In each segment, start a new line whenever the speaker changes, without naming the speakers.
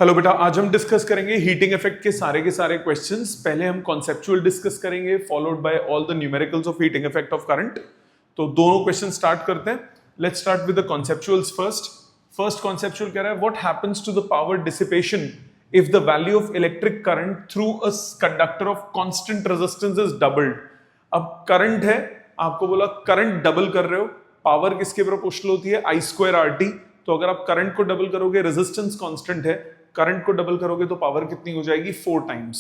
Hello बेटा, आज हम डिस्कस करेंगे हीटिंग इफेक्ट के सारे क्वेश्चंस। पहले हम कॉन्सेप्चुअल डिस्कस करेंगे, followed by all the numericals of heating effect of current. तो दोनों क्वेश्चन स्टार्ट करते हैं। Let's start with the conceptuals first. First conceptual कह रहा है what happens to the power dissipation if the value of electric current through a conductor of constant resistance is doubled. अब current है, आपको बोला current double कर रहे हो, पावर किसके प्रोपोर्शनल होती है? आई स्क्वायर आर टी। तो अगर आप करंट को डबल करोगे, रेजिस्टेंस कांस्टेंट है, करंट को डबल करोगे तो पावर कितनी हो जाएगी? 4 टाइम्स।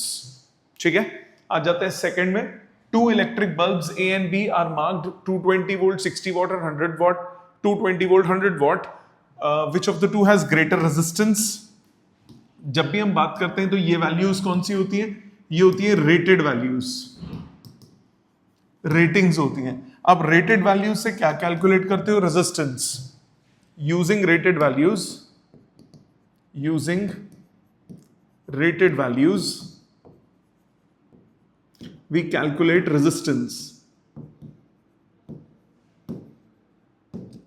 ठीक है, आ जाते हैं सेकंड में। Two electric bulbs A and B are marked 220 volt 60 watt और 100 watt. 220 volt 100 watt, which of the two has greater resistance? जब भी हम बात करते हैं तो ये वैल्यूज कौन सी होती है? ये होती है रेटेड वैल्यूज, रेटिंग्स होती हैं। अब रेटेड वैल्यूज से क्या कैलकुलेट करते हो? Resistance. Using rated values, using rated values we calculate resistance।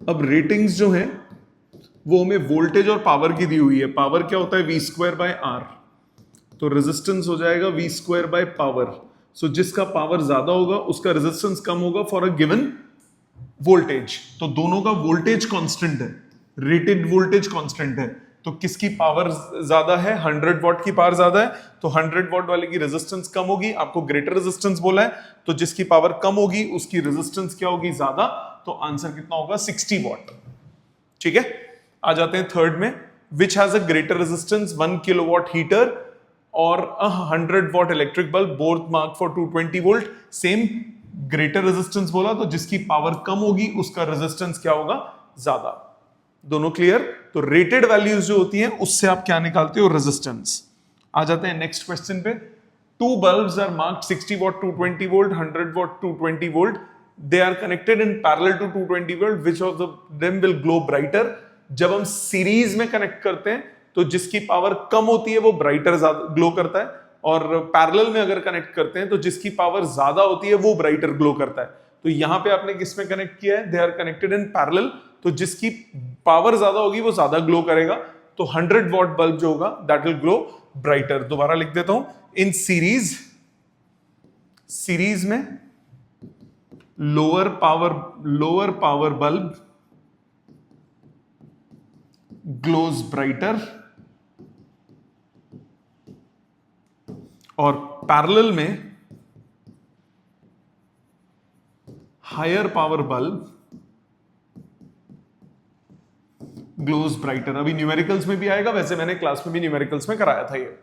अब रेटिंग्स जो है वो हमें वोल्टेज और पावर की दी हुई है। पावर क्या होता है? v square by R. तो रेजिस्टेंस हो जाएगा v square by power. So जिसका पावर ज्यादा होगा उसका रेजिस्टेंस कम होगा फॉर अ गिवन वोल्टेज। तो दोनों का वोल्टेज कांस्टेंट है, रेटेड वोल्टेज कांस्टेंट है। तो किसकी पावर ज्यादा है? 100 वॉट की पावर ज्यादा है, तो 100 वॉट वाले की रेजिस्टेंस कम होगी। आपको ग्रेटर रेजिस्टेंस बोला है, तो जिसकी पावर कम होगी उसकी रेजिस्टेंस क्या होगी? ज्यादा। तो आंसर कितना होगा? 60 वॉट। ठीक है, आ जाते हैं थर्ड में। Which has a greater resistance, 1 kilowatt heater और 100 what electric bulb, both mark for 220 volt. Same greater resistance बोला, तो जिसकी पावर कम होगी उसका रेजिस्टेंस क्या होगा? ज्यादा। दोनों क्लियर? तो रेटेड वैल्यूज जो होती हैं उससे आप क्या निकालते हो? रेजिस्टेंस। आ जाते हैं नेक्स्ट क्वेश्चन पे। Two bulbs are marked 60 watt 220 volt, 100 watt 220 volt. They are connected in parallel to 220 volt, which of them will glow brighter? जब हम सीरीज में कनेक्ट करते हैं तो जिसकी पावर कम होती है वो ब्राइटर ग्लो करता है, और पैरेलल में अगर कनेक्ट करते हैं तो जिसकी पावर ज्यादा होती है वो ब्राइटर ग्लो करता है। तो यहां पे आपने किस में कनेक्ट किया है? They are connected in parallel, तो जिसकी पावर ज्यादा होगी वो ज्यादा ग्लो करेगा। तो 100 वॉट बल्ब जो होगा दैट विल ग्लो ब्राइटर। दोबारा लिख देता हूं, इन सीरीज में lower power bulb glows brighter, और पैरेलल में higher power bulb glows brighter. अभी न्यूमेरिकल्स में भी आएगा, वैसे मैंने क्लास में भी न्यूमेरिकल्स में कराया था ये।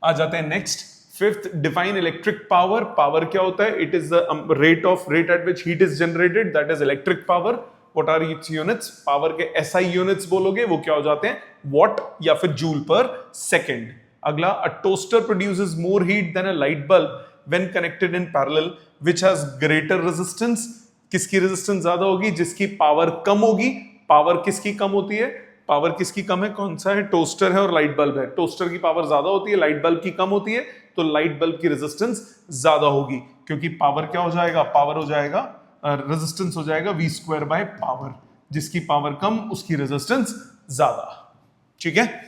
आ जाते हैं next, fifth. Define electric power. Power क्या होता है? It is the rate at which heat is generated, that is electric power. What are its units? Power के एसआई यूनिट्स बोलोगे वो क्या हो जाते हैं? वॉट या फिर जूल पर सेकेंड। अगला, a toaster produces more heat than a light bulb when connected in parallel, which has greater resistance. किसकी रेजिस्टेंस ज्यादा होगी? जिसकी पावर कम होगी। पावर किसकी कम होती है? पावर किसकी कम है? कौन सा है? टोस्टर है और लाइट बल्ब है। टोस्टर की पावर ज्यादा होती है, लाइट बल्ब की कम होती है, तो लाइट बल्ब की रेजिस्टेंस ज्यादा होगी, क्योंकि पावर क्या हो जाएगा? पावर हो जाएगा, रेजिस्टेंस हो जाएगा v स्क्वायर बाय पावर। जिसकी पावर कम उसकी रेजिस्टेंस ज्यादा। ठीक है,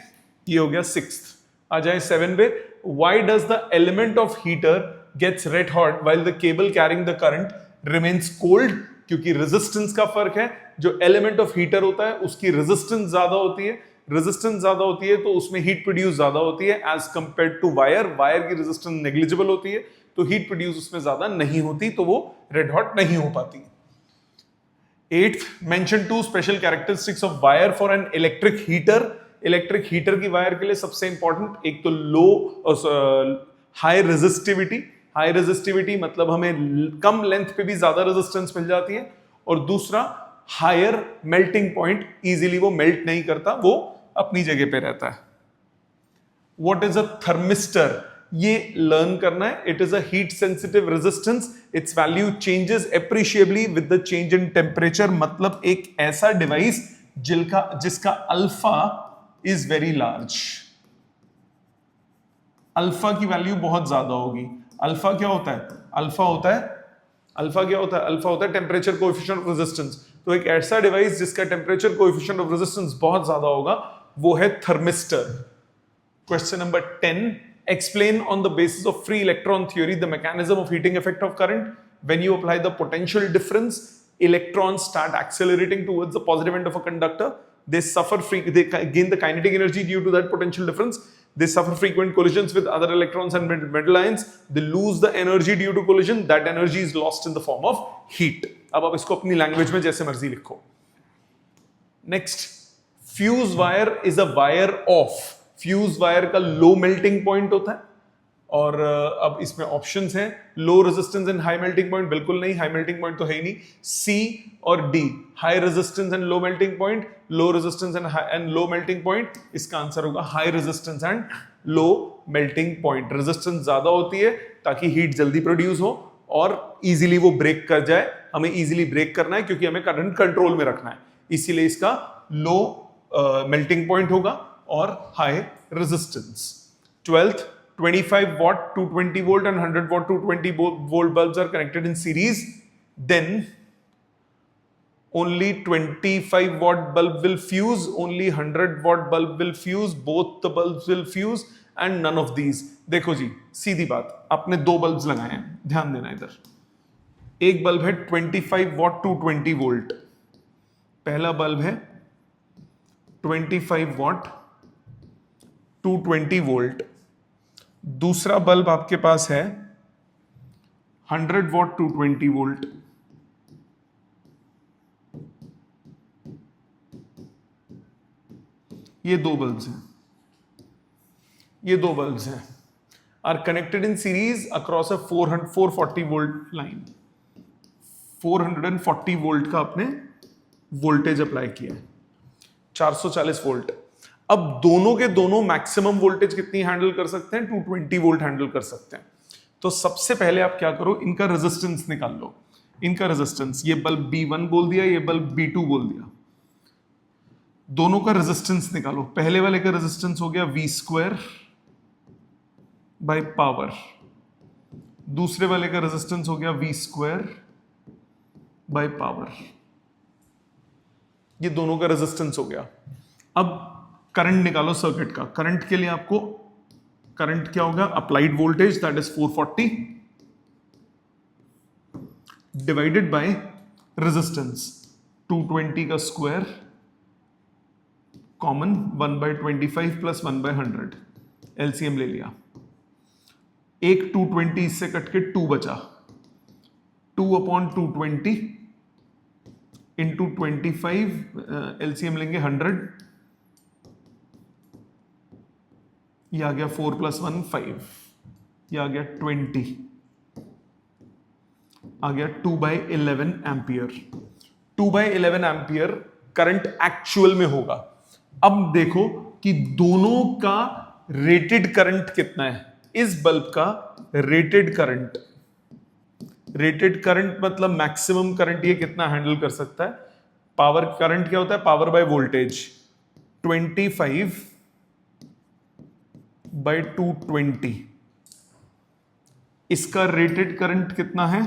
ये हो गया 6th। आ जाए 7 पे। Why does the element of heater gets red hot while the cable carrying the current remains cold? क्योंकि रेजिस्टेंस का फर्क है। जो एलिमेंट ऑफ हीटर होता है उसकी रेजिस्टेंस ज्यादा होती है, रेजिस्टेंस ज्यादा होती है तो उसमें हीट प्रोड्यूस ज्यादा होती है as compare to wire. Wire की रेजिस्टेंस नेग्लिजिबल होती है, तो हीट प्रोड्यूस उसमें ज्यादा नहीं होती, तो वो रेड हॉट नहीं हो पाती। 8th, mention 2 special characteristics of wire for an electric heater. Electric heater की वायर के लिए सबसे इंपॉर्टेंट, एक तो हाई रेजिस्टिविटी। हाई रेजिस्टिविटी मतलब हमें कम लेंथ पे भी ज्यादा रेजिस्टेंस मिल जाती है, और दूसरा हायर मेल्टिंग पॉइंट, इजीली वो मेल्ट नहीं करता, वो अपनी जगह पे रहता है। What is a thermistor? ये लर्न करना है। It is a heat sensitive resistance, its value changes appreciably with the change in temperature. मतलब एक ऐसा डिवाइस जिसका alpha is very large, alpha की वैल्यू बहुत ज्यादा होगी। अल्फा क्या होता है? अल्फा होता है टेम्परेचर कोएफिशिएंट ऑफ रेजिस्टेंस। तो एक ऐसा डिवाइस जिसका टेम्परेचर कोएफिशिएंट ऑफ रेजिस्टेंस बहुत ज्यादा होगा वो है thermistor. Question number 10. Explain on the basis of free electron theory the mechanism of heating effect of current. When you apply the potential difference, electrons start accelerating towards the positive end of a conductor. They gain the kinetic energy due to that potential difference. They suffer frequent collisions with other electrons and metal ions. They lose the energy due to collision. That energy is lost in the form of heat. अब आप इसको अपनी language में जैसे मर्जी लिखो. Next, fuse wire is a wire of. Fuse wire का low melting point होता है. और अब इसमें ऑप्शंस हैं. Low resistance and high melting point बिल्कुल नहीं, हाई मेल्टिंग पॉइंट तो है ही नहीं. सी और D, high resistance and low melting point, low resistance and low melting point. इसका आंसर होगा high resistance and low melting point. Resistance ज्यादा होती है ताकि हीट जल्दी प्रोड्यूस हो और इजीली वो ब्रेक कर जाए. हमें इजीली ब्रेक करना है क्योंकि हमें करंट कंट्रोल में रखना है, इसीलिए इसका लो मेल्टिंग पॉइंट होगा और high resistance. 12th, 25 watt 220 volt and 100 watt 220 volt bulbs are connected in series. Then only 25 watt bulb will fuse, only 100 watt bulb will fuse, both the bulbs will fuse and none of these. देखो जी, सीधी बात, आपने दो bulbs लगाए हैं, ध्यान देना इधर. एक बल्ब है 25 watt 220 volt. पहला बल्ब है 25 watt 220 वोल्ट. दूसरा बल्ब आपके पास है 100 वॉट 220 वोल्ट. ये दो बल्ब्स हैं, ये दो बल्ब्स हैं. Are connected in series across a 440 volt line. 440 volt का आपने वोल्टेज अप्लाई किया है, 440 वोल्ट. अब दोनों के दोनों मैक्सिमम वोल्टेज कितनी हैंडल कर सकते हैं? 220 वोल्ट हैंडल कर सकते हैं. तो सबसे पहले आप क्या करो, इनका रेजिस्टेंस निकाल लो. इनका रेजिस्टेंस, ये बल्ब B1 बोल दिया, ये बल्ब B2 बोल दिया. दोनों का रेजिस्टेंस निकालो. पहले वाले का रेजिस्टेंस हो गया V² बाय पावर. दूसरे वाले का रेजिस्टेंस हो गया V² बाय पावर. ये दोनों का रेजिस्टेंस हो गया. अब करंट निकालो सर्किट का. करंट के लिए आपको करंट क्या होगा? Applied voltage that is 440 divided by resistance 220 का स्क्वायर कॉमन 1/25 प्लस 1/100. एलसीएम ले लिया. एक 220 इससे कट के 2 बचा. 2/220 इंटू 25, एलसीएम लेंगे 100. ये आ गया 4 + 1 5. ये आ गया 20. आ गया 2/11 एम्पियर. 2/11 एम्पियर करंट एक्चुअल में होगा. अब देखो कि दोनों का रेटेड करंट कितना है. इस बल्ब का रेटेड करंट, रेटेड करंट मतलब मैक्सिमम करंट ये कितना हैंडल कर सकता है. पावर करंट क्या होता है? Power by voltage. 25/220. इसका रेटेड करंट कितना है?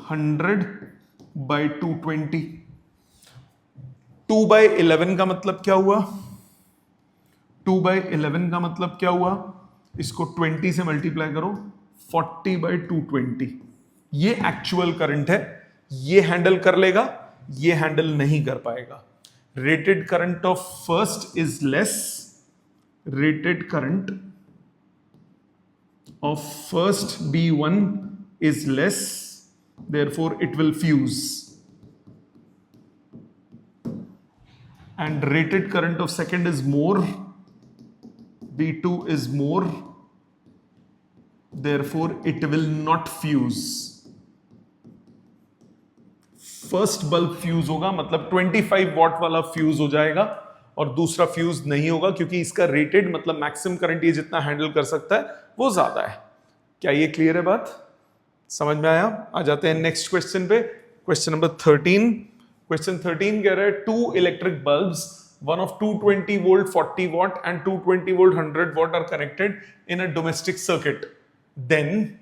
100/220. 2/11 का मतलब क्या हुआ? 2/11 का मतलब क्या हुआ? इसको 20 से मल्टीप्लाई करो, 40/220. ये एक्चुअल करंट है. ये हैंडल कर लेगा, ये हैंडल नहीं कर पाएगा. Rated current of first is less. Rated current of first B1 is less, therefore it will fuse. And rated current of second is more, B2 is more, therefore it will not fuse. First bulb fuse होगा, मतलब 25 what वाला fuse हो जाएगा और दूसरा fuse नहीं होगा क्योंकि इसका रेटेड मतलब मैक्सिमम करंट ये जितना हैंडल कर सकता है वो ज्यादा है. क्या ये क्लियर है बात? समझ में आया? आ जाते हैं नेक्स्ट क्वेश्चन पे. Question number 13. क्वेश्चन 13 कह रहा है 2 electric bulbs, one of 220 volt 40 watt and 220 volt 100 watt are connected in a domestic circuit. Then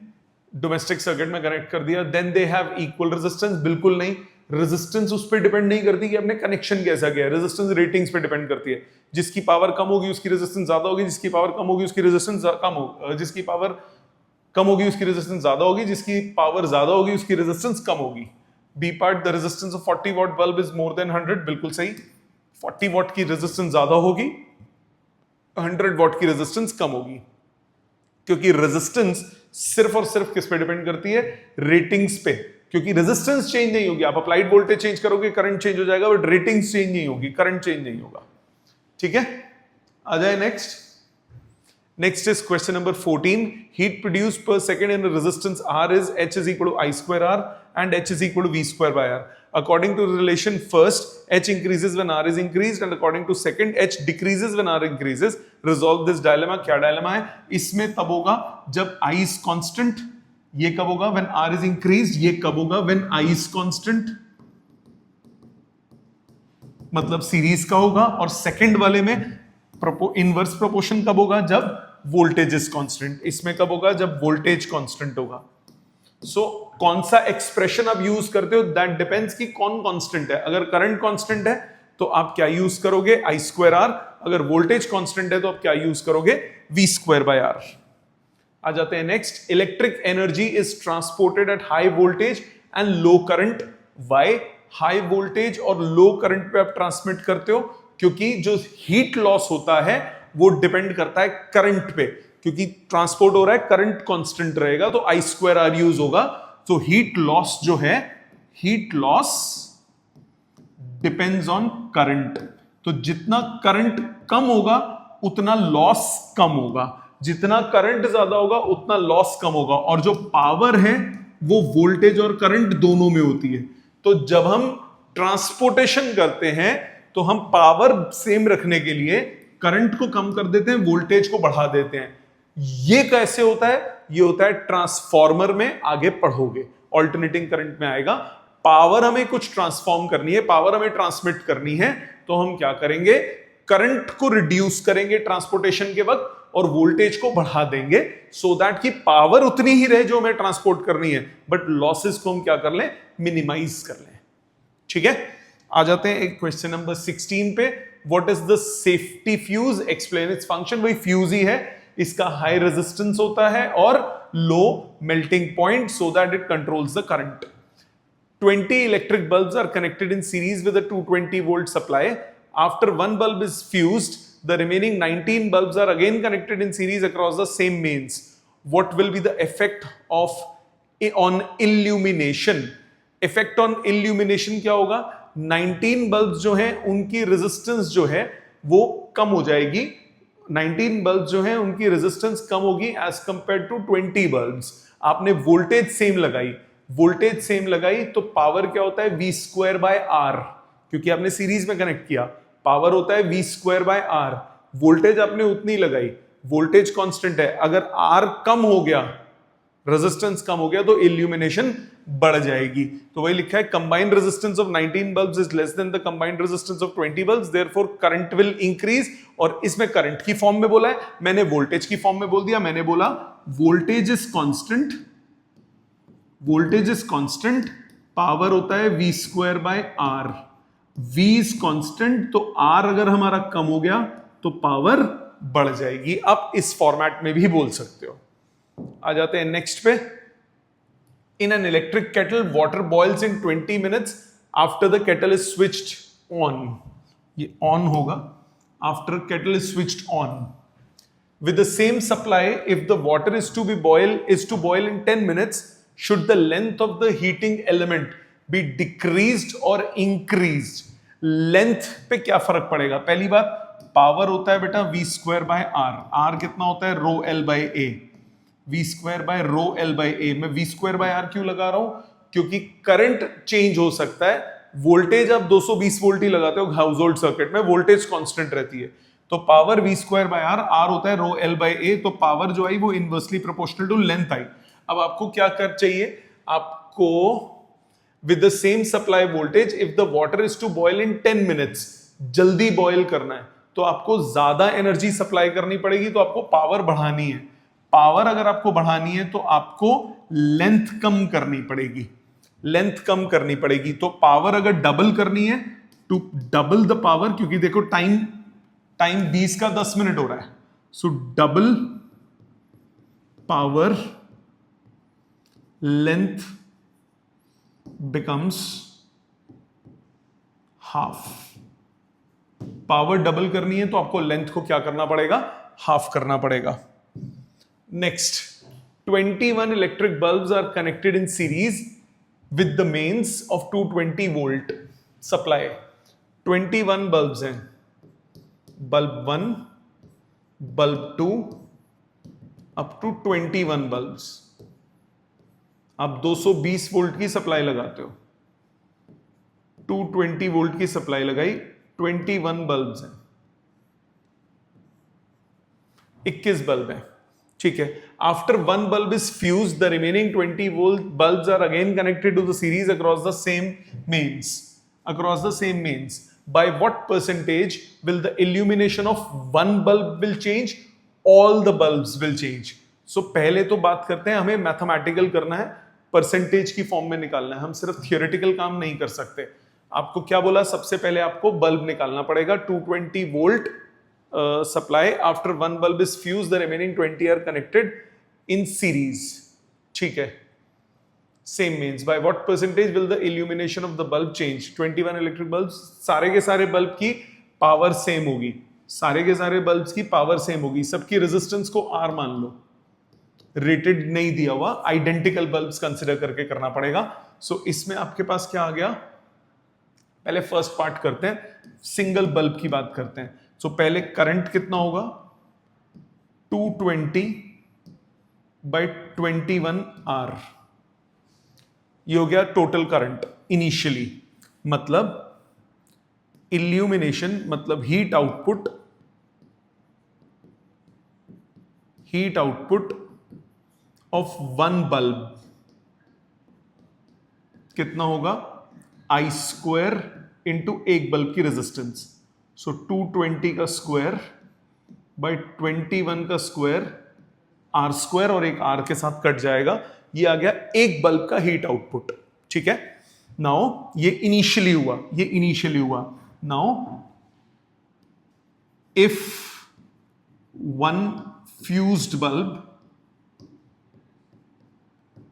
domestic circuit में कनेक्ट कर दिया, then they have equal resistance. बिल्कुल नहीं, रेजिस्टेंस उस पर डिपेंड नहीं करती कि अपने कनेक्शन कैसा गया है, रेजिस्टेंस रेटिंग्स पे डिपेंड करती है। जिसकी पावर कम होगी उसकी रेजिस्टेंस ज्यादा होगी, जिसकी पावर कम होगी उसकी रेजिस्टेंस कम होगी, जिसकी पावर कम होगी उसकी रेजिस्टेंस ज्यादा होगी, जिसकी पावर ज्यादा होगी उसकी रेजिस्टेंस कम होगी। B part, the resistance of 40 watt bulb is more than 100, बिल्कुल सही। 40 वॉट की रेजिस्टेंस ज्यादा होगी, 100 वॉट की रेजिस्टेंस कम होगी, क्योंकि रेजिस्टेंस सिर्फ और सिर्फ किस पे डिपेंड करती है, रेटिंग्स पे। क्योंकि रेजिस्टेंस चेंज नहीं होगी, आप अप्लाइड वोल्टेज चेंज करोगे करंट चेंज हो जाएगा, बट रेटिंग्स चेंज नहीं होगी, करंट चेंज नहीं होगा। ठीक है, आ जाए next. Next is question number 14. Heat produced per second in a resistance R is H is equal to I square R and H is equal to V square by R. According to the relation first, H increases when R is increased and according to second, H decreases when R increases. Resolve this dilemma. क्या dilemma है? इसमें तब होगा जब I is constant. ये कब होगा? When R is increased. ये कब होगा? When I is constant. मतलब सीरीज का होगा। और सेकंड वाले में इनवर्स प्रोपोर्शन कब होगा? जब वोल्टेज इज कांस्टेंट। इसमें कब होगा? जब वोल्टेज कांस्टेंट होगा। सो कौन सा एक्सप्रेशन आप यूज करते हो, दैट डिपेंड्स कि कौन कांस्टेंट है। अगर करंट कांस्टेंट है तो आप क्या यूज करोगे? I square R. अगर वोल्टेज कांस्टेंट है तो आप क्या यूज करोगे? V square by R. आ जाते हैं next. Electric energy is transported at high voltage and low current. Why high voltage और लो करंट पे आप ट्रांसमिट करते हो? क्योंकि जो हीट लॉस होता है वो डिपेंड करता है करंट पे, क्योंकि ट्रांसपोर्ट हो रहा है, करंट कांस्टेंट रहेगा तो आई स्क्वायर आर यूज होगा। तो हीट लॉस जो है, heat loss depends on current. तो जितना करंट कम होगा उतना लॉस कम होगा, जितना करंट ज्यादा होगा उतना लॉस कम होगा। और जो पावर है वो वोल्टेज और करंट दोनों में होती है। तो जब हम ट्रांसपोर्टेशन करते हैं तो हम पावर सेम रखने के लिए करंट को कम कर देते हैं, वोल्टेज को बढ़ा देते हैं। ये कैसे होता है? ये होता है ट्रांसफॉर्मर में, आगे पढ़ोगे, ऑल्टरनेटिंग करंट में आएगा। पावर हमें कुछ ट्रांसफॉर्म करनी है, पावर हमें ट्रांसमिट करनी है, तो हम क्या करेंगे? करंट को रिड्यूस करेंगे ट्रांसपोर्टेशन के वक्त और वोल्टेज को बढ़ा देंगे, सो दैट कि पावर उतनी ही रहे जो हमें ट्रांसपोर्ट करनी है, बट लॉसेस को हम क्या कर लें? मिनिमाइज कर लें। ठीक है, आ जाते हैं एक क्वेश्चन नंबर 16 पे। What is the safety fuse? Explain its function. वही फ्यूज ही है, इसका हाई रेजिस्टेंस होता है और low melting point, so that it controls the current. 20 electric bulbs are connected in series with a 220 volt supply. After one bulb is fused, the remaining 19 bulbs are again connected in series across the same mains. What will be the effect of on illumination? Effect on illumination क्या होगा? 19 bulbs जो हैं उनकी resistance जो है वो कम हो जाएगी। 19 bulbs जो हैं उनकी resistance कम होगी as compared to 20 bulbs. आपने वोल्टेज सेम लगाई, वोल्टेज सेम लगाई तो पावर क्या होता है? वी स्क्वायर बाय आर, क्योंकि आपने सीरीज में कनेक्ट किया। पावर होता है V square by R. Voltage आपने उतनी लगाई, वोल्टेज कांस्टेंट है। अगर आर कम हो गया, रेजिस्टेंस कम हो गया, तो इल्यूमिनेशन बढ़ जाएगी। तो वही लिखा है, combined resistance of 19 bulbs is less than the combined resistance of 20 bulbs, therefore current will increase. और इसमें करंट की फॉर्म में बोला है, मैंने वोल्टेज की फॉर्म में बोल दिया। मैंने बोला voltage is constant, voltage is constant, power होता है V square by R. V is constant, तो आर अगर हमारा कम हो गया तो पावर बढ़ जाएगी। आप इस फॉर्मेट में भी बोल सकते हो। आ जाते हैं नेक्स्ट पे। In an electric kettle water boils in 20 minutes after the kettle is switched on. ये ऑन होगा after kettle is switched on. With the same supply, if the water is to boil in 10 minutes, should the length of the heating element be decreased or increased? Length पे क्या फर्क पड़ेगा? पहली बात, power होता है बेटा V square by R. R कितना होता है? Rho L by A. V square by rho L by A. मैं वी स्क्वायर बाय आर क्यों लगा रहा हूं? क्योंकि करंट चेंज हो सकता है। वोल्टेज आप 220 वोल्ट ही लगाते हो हाउस होल्ड सर्किट में, वोल्टेज कांस्टेंट रहती है। तो power V square by R, R होता है रो एल बाय ए। तो पावर जो आई वो इनवर्सली प्रोपोर्शनल टू लेंथ आई। अब आपको क्या कर चाहिए? आपको with the same supply voltage, if the water is to boil in 10 minutes, जल्दी बॉयल करना है तो आपको ज्यादा एनर्जी सप्लाई करनी पड़ेगी, तो आपको पावर बढ़ानी है। पावर अगर आपको बढ़ानी है तो आपको लेंथ कम करनी पड़ेगी। लेंथ कम करनी पड़ेगी। तो पावर अगर डबल करनी है, टू डबल द पावर, क्योंकि देखो टाइम 20 का 10 मिनट हो रहा है, सो double power length becomes half. Power double करनी है तो आपको लेंथ को क्या करना पड़ेगा, हाफ करना पड़ेगा। Next, 21 electric bulbs are connected in series with the mains of 220 volt supply. 21 bulbs हैं, bulb 1, bulb 2 up to 21 bulbs. आप 220 वोल्ट की सप्लाई लगाते हो, 220 वोल्ट की सप्लाई लगाई, 21 बल्ब्स हैं, 21 बल्ब हैं, ठीक है। After one bulb is fuse, the remaining 20 volt bulbs are again connected to the series across the same mains, across the same mains. By what percentage will the illumination of one bulb will change, all the bulbs will change. So पहले तो बात करते हैं, हमें mathematical करना है, percentage की फॉर्म में निकालना है, हम सिर्फ थियोरेटिकल काम नहीं कर सकते। आपको क्या बोला, सबसे पहले आपको बल्ब निकालना पड़ेगा, 220 volt supply, after one bulb is fuse the remaining 20 are connected in series, ठीक है, same means. By what percentage will the illumination of the bulb change, 21 electric bulb, सारे के सारे बल्ब की पावर सेम होगी, सारे के सारे बल्ब्स की पावर सेम होगी, सबकी रेजिस्टेंस को R मान लो, रेटेड नहीं दिया हुआ, आइडेंटिकल बल्ब्स कंसिडर करके करना पड़ेगा। सो इसमें आपके पास क्या आ गया, पहले फर्स्ट पार्ट करते हैं, सिंगल बल्ब की बात करते हैं। सो पहले करंट कितना होगा, 220 बाय 21 R, ये हो गया टोटल करंट इनिशियली। मतलब इल्यूमिनेशन मतलब heat output of one bulb कितना होगा, I स्क्वायर इंटू एक बल्ब की रेजिस्टेंस। सो 220 का स्क्वायर बाय 21 का स्क्वायर, R स्क्वायर और एक R के साथ कट जाएगा, ये आ गया एक बल्ब का हीट आउटपुट, ठीक है। नाउ ये इनिशियली हुआ, now if one fused bulb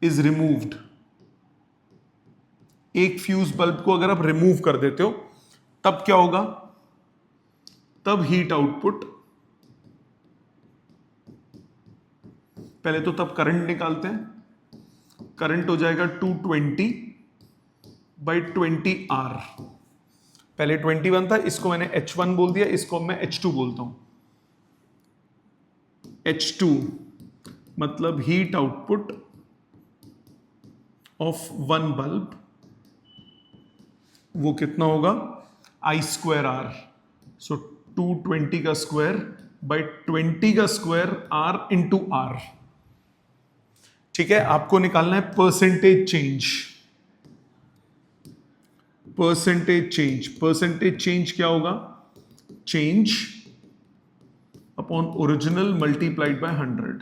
is removed, एक फ्यूज बल्ब को अगर आप रिमूव कर देते हो तब क्या होगा, तब हीट आउटपुट, पहले तो तब करंट निकालते हैं, करंट हो जाएगा 220 बाई 20 R। पहले 21 था, इसको मैंने H1 बोल दिया, इसको मैं H2 बोलता हूं। H2 मतलब heat output of one bulb, वो कितना होगा, I स्क्वायर R। सो 220 का स्क्वायर बाई 20 का स्क्वायर R इंटू R, ठीक है। आपको निकालना है परसेंटेज चेंज क्या होगा, change upon original multiplied by 100।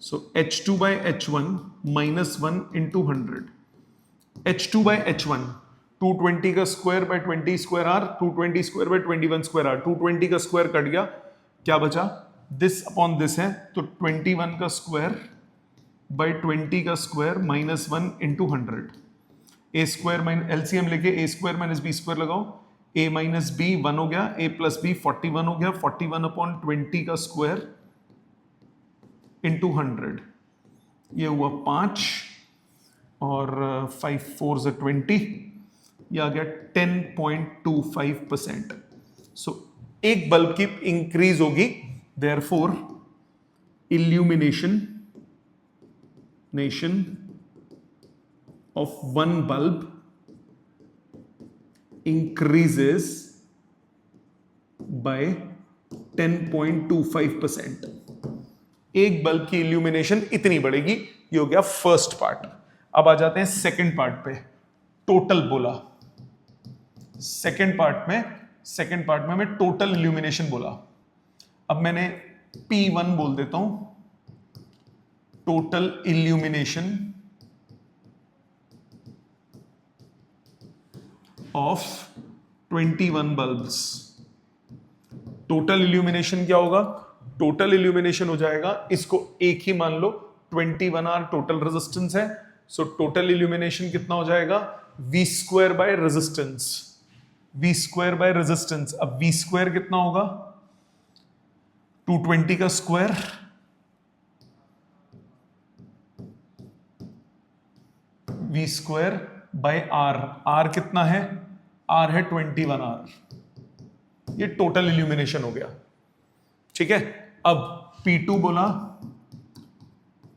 So H2 by H1 minus 1 into 100, H2 by H1 220 का square by 20 square R, 220 square by 21 square R, 220 का स्क्वायर कट गया, क्या बचा, दिस अपॉन दिस है, तो 21 का स्क्वायर बाय 20 का स्क्वायर माइनस 1 इंटू 100, ए square minus LCM लेके ए स्क्वायर माइनस बी स्क्वायर लगाओ, ए माइनस बी 1 हो गया, ए प्लस बी 41 हो गया, 41 अपॉन 20 का स्क्वायर इंटू 100, ये हुआ 5 और 5 4 से 20, ये आ गया 10.25%। सो एक बल्ब की इंक्रीज होगी, therefore illumination of one bulb increases by 10.25%। एक बल्ब की इल्यूमिनेशन इतनी बढ़ेगी, ये हो गया फर्स्ट पार्ट। अब आ जाते हैं सेकंड पार्ट पे, टोटल बोला। सेकंड पार्ट में मैं टोटल इल्यूमिनेशन बोला। अब मैंने P1 बोल देता हूं, total illumination of 21 bulbs. Total illumination क्या होगा? टोटल इल्यूमिनेशन हो जाएगा, इसको एक ही मान लो, 21 आर टोटल रेजिस्टेंस है, सो टोटल इल्यूमिनेशन कितना हो जाएगा? V square by resistance, V square by resistance. अब वी स्क्वायर कितना होगा? 220 का square V square by R, R कितना है? आर है 21 आर। ये टोटल इल्यूमिनेशन हो गया, ठीक है। अब P2 बोला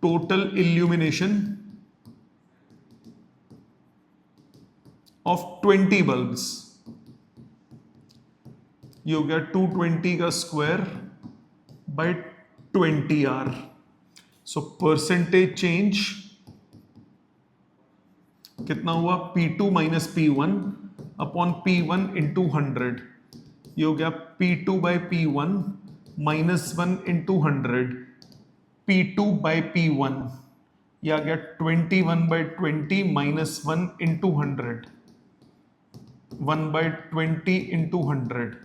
टोटल इल्यूमिनेशन ऑफ 20 बल्ब्स, ये हो गया 220 का square by 20 R. So percentage change कितना हुआ? P2 minus P1 upon P1 into 100, ये हो गया P2 by P1 minus 1 into 100, P2 by P1, ये आ गया 21 by 20 minus 1 into 100, 1 by 20 into 100,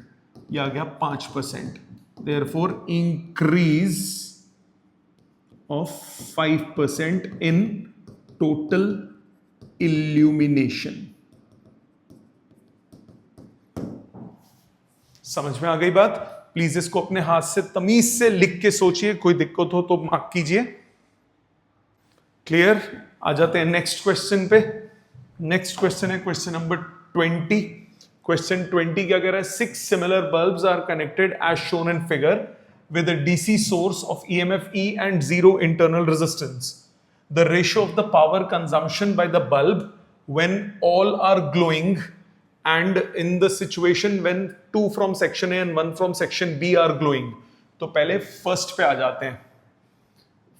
ये आ गया 5%। Therefore increase of 5% in total illumination. समझ में आ गई बात? प्लीज इसको अपने हाथ से तमीज से लिख के सोचिए, कोई दिक्कत हो तो मार्क कीजिए। क्लियर? आ जाते हैं नेक्स्ट क्वेश्चन पे। नेक्स्ट क्वेश्चन है क्वेश्चन नंबर 20। क्वेश्चन 20 क्या कह रहा है? 6 similar bulbs are connected as shown in figure with a DC source of EMF E and 0 internal resistance. The ratio of the power consumption by the bulb when all are glowing and in the situation when 2 from section A and 1 from section B are glowing. तो पहले first पे आ जाते हैं।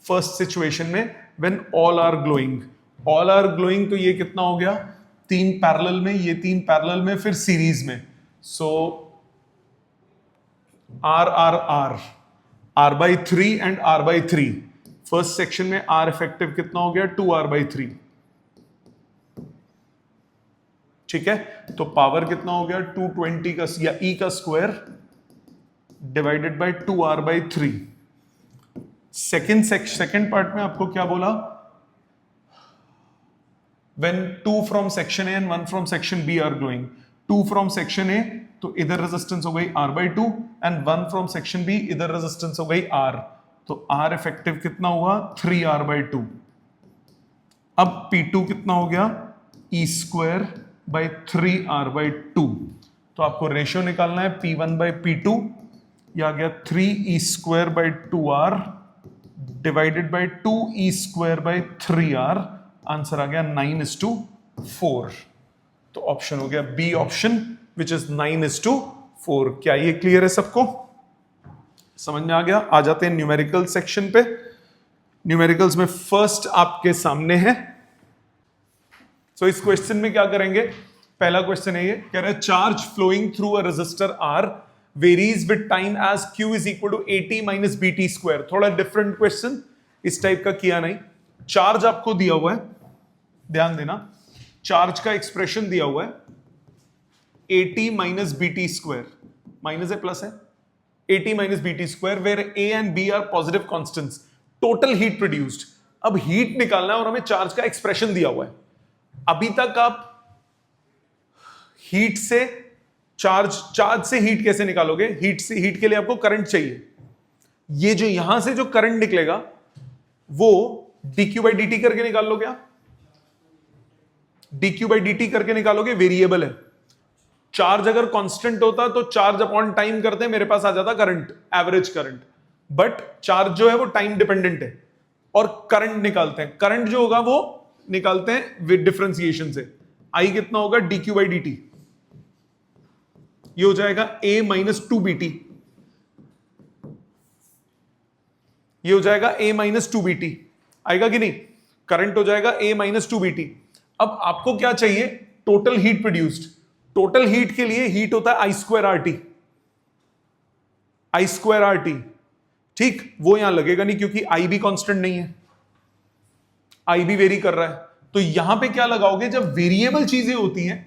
First situation में when all are glowing, all are glowing, तो ये कितना हो गया? 3 पैरेलल में, ये 3 पैरेलल में, फिर सीरीज में। सो R by 3 and R by 3। First section में R इफेक्टिव कितना हो गया? 2R by 3, ठीक है। तो पावर कितना हो गया? 220 का या E का square divided bye 2R by 3। Second part में आपको क्या बोला? When 2 from section A and 1 from section B are glowing, 2 from section A तो इधर रेजिस्टेंस हो गई R by 2 and 1 from section B इधर रेजिस्टेंस हो गई R, तो R इफेक्टिव कितना हुआ? 3R by 2। अब P2 कितना हो गया? E square by 3R by 2। तो आपको रेशियो निकालना है P1 by P2, यह आ गया 3E square by 2R divided by 2E square by 3R। Answer आ गया 9:4। तो ऑप्शन हो गया बी ऑप्शन, विच इज 9:4। क्या ये क्लियर है सबको? समझ में आ गया? आ जाते हैं न्यूमेरिकल सेक्शन पे। न्यूमेरिकल्स में फर्स्ट आपके सामने है। सो इस क्वेश्चन में क्या करेंगे? पहला क्वेश्चन है, ये कह रहा है charge flowing through a resistor R varies with time as Q is equal to AT minus BT square. थोड़ा डिफरेंट क्वेश्चन, इस टाइप का किया नहीं। चार्ज आपको दिया हुआ है, ध्यान देना, चार्ज का एक्सप्रेशन दिया हुआ है AT minus BT square, minus है प्लस है, AT minus BT square, where A and B are positive constants, total heat produced. अब हीट निकालना है और हमें चार्ज का एक्सप्रेशन दिया हुआ है। अभी तक आप हीट से चार्ज से हीट कैसे निकालोगे? हीट के लिए आपको करंट चाहिए। ये जो यहां से जो करंट निकलेगा वो dq by dt करके निकाल लो। क्या dq by dt करके निकालोगे? वेरिएबल है। चार्ज अगर कांस्टेंट होता तो चार्ज अपॉन टाइम करते, मेरे पास आ जाता current, average current. But charge जो है वो टाइम डिपेंडेंट है और करंट निकालते हैं। करंट जो होगा वो निकालते हैं विद डिफरेंशिएशन से। आई कितना होगा? dq by dt, ये हो जाएगा a माइनस 2bt, ये हो जाएगा a माइनस 2bt, आएगा कि नहीं? करंट हो जाएगा a माइनस 2bt। अब आपको क्या चाहिए? Total heat produced. Total heat के लिए हीट होता है I square RT, I square RT, ठीक। वो यहां लगेगा नहीं क्योंकि I भी कांस्टेंट नहीं है, I भी वेरी कर रहा है। तो यहां पे क्या लगाओगे? जब वेरिएबल चीजें होती हैं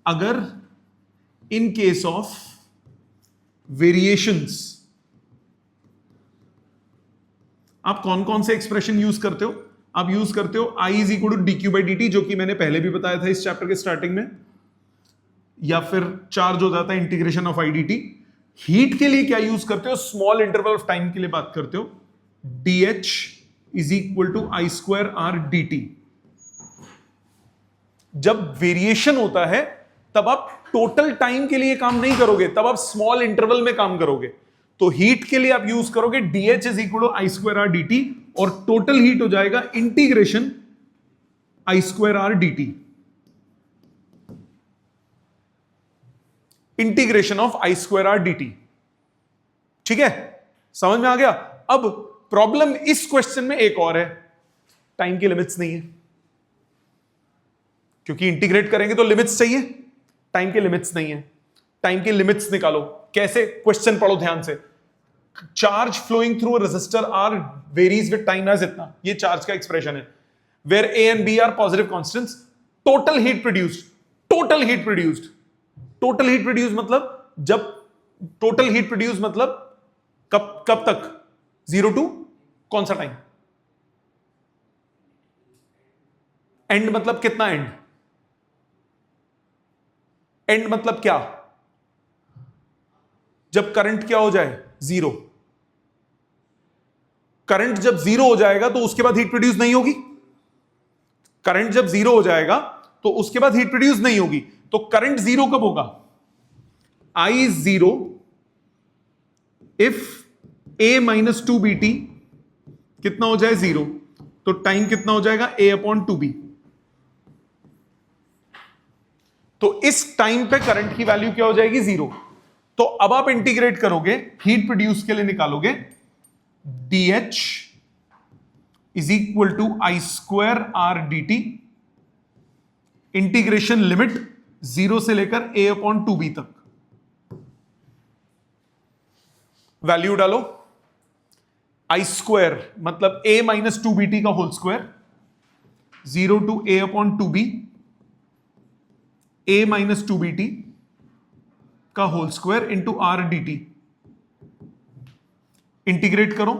अगर इन केस ऑफ वेरिएशंस, आप कौन कौन से एक्सप्रेशन यूज करते हो? आप यूज करते हो I is equal to D Q by D T, जो कि मैंने पहले भी बताया था इस चैप्टर के स्टार्टिंग में, या फिर चार्ज हो जाता है integration of I D T. Heat के लिए क्या यूज करते हो? स्मॉल इंटरवल ऑफ टाइम के लिए बात करते हो, D H is equal to I square R D T. जब वेरिएशन होता है तब आप टोटल टाइम के लिए काम नहीं करोगे, तब आप स्मॉल इंटरवल में काम करोगे। तो हीट के लिए आप यूज करोगे D H is equal to I square R D T, और टोटल हीट हो जाएगा integration I square R D T, integration of I square R D T. ठीक है, समझ में आ गया? अब प्रॉब्लम इस क्वेश्चन में एक और है, टाइम की लिमिट्स नहीं है, क्योंकि इंटीग्रेट करेंगे तो लिमिट्स चाहिए, टाइम की लिमिट्स नहीं है। टाइम की लिमिट्स निकालो। कैसे? क्वेश्चन पढ़ो ध्यान से। Charge flowing through resistor R varies with time as इतना, ये चार्ज का एक्सप्रेशन है, where A and B are positive constants, total heat produced, total heat produced, total heat produce मतलब, जब टोटल हीट प्रोड्यूस मतलब कब तक? 0 टू कौन सा टाइम? एंड मतलब कितना एंड? एंड मतलब क्या? जब करंट क्या हो जाए? 0। करंट जब 0 हो जाएगा तो उसके बाद हीट प्रोड्यूस नहीं होगी। करंट जब 0 हो जाएगा तो उसके बाद हीट प्रोड्यूस नहीं होगी। तो करंट 0 कब होगा? I is 0 if a minus 2 bt कितना हो जाए? 0। तो टाइम कितना हो जाएगा? a upon 2b। तो इस टाइम पे करंट की वैल्यू क्या हो जाएगी? 0। तो अब आप इंटीग्रेट करोगे, हीट प्रोड्यूस के लिए निकालोगे, dH is equal to I square R D T, integration limit 0 से लेकर a अपॉन 2b तक। वैल्यू डालो, आई स्क्वायर मतलब a माइनस 2bt का whole square, 0 to a upon 2b, a minus 2bt का whole square into R D T. Integrate करो,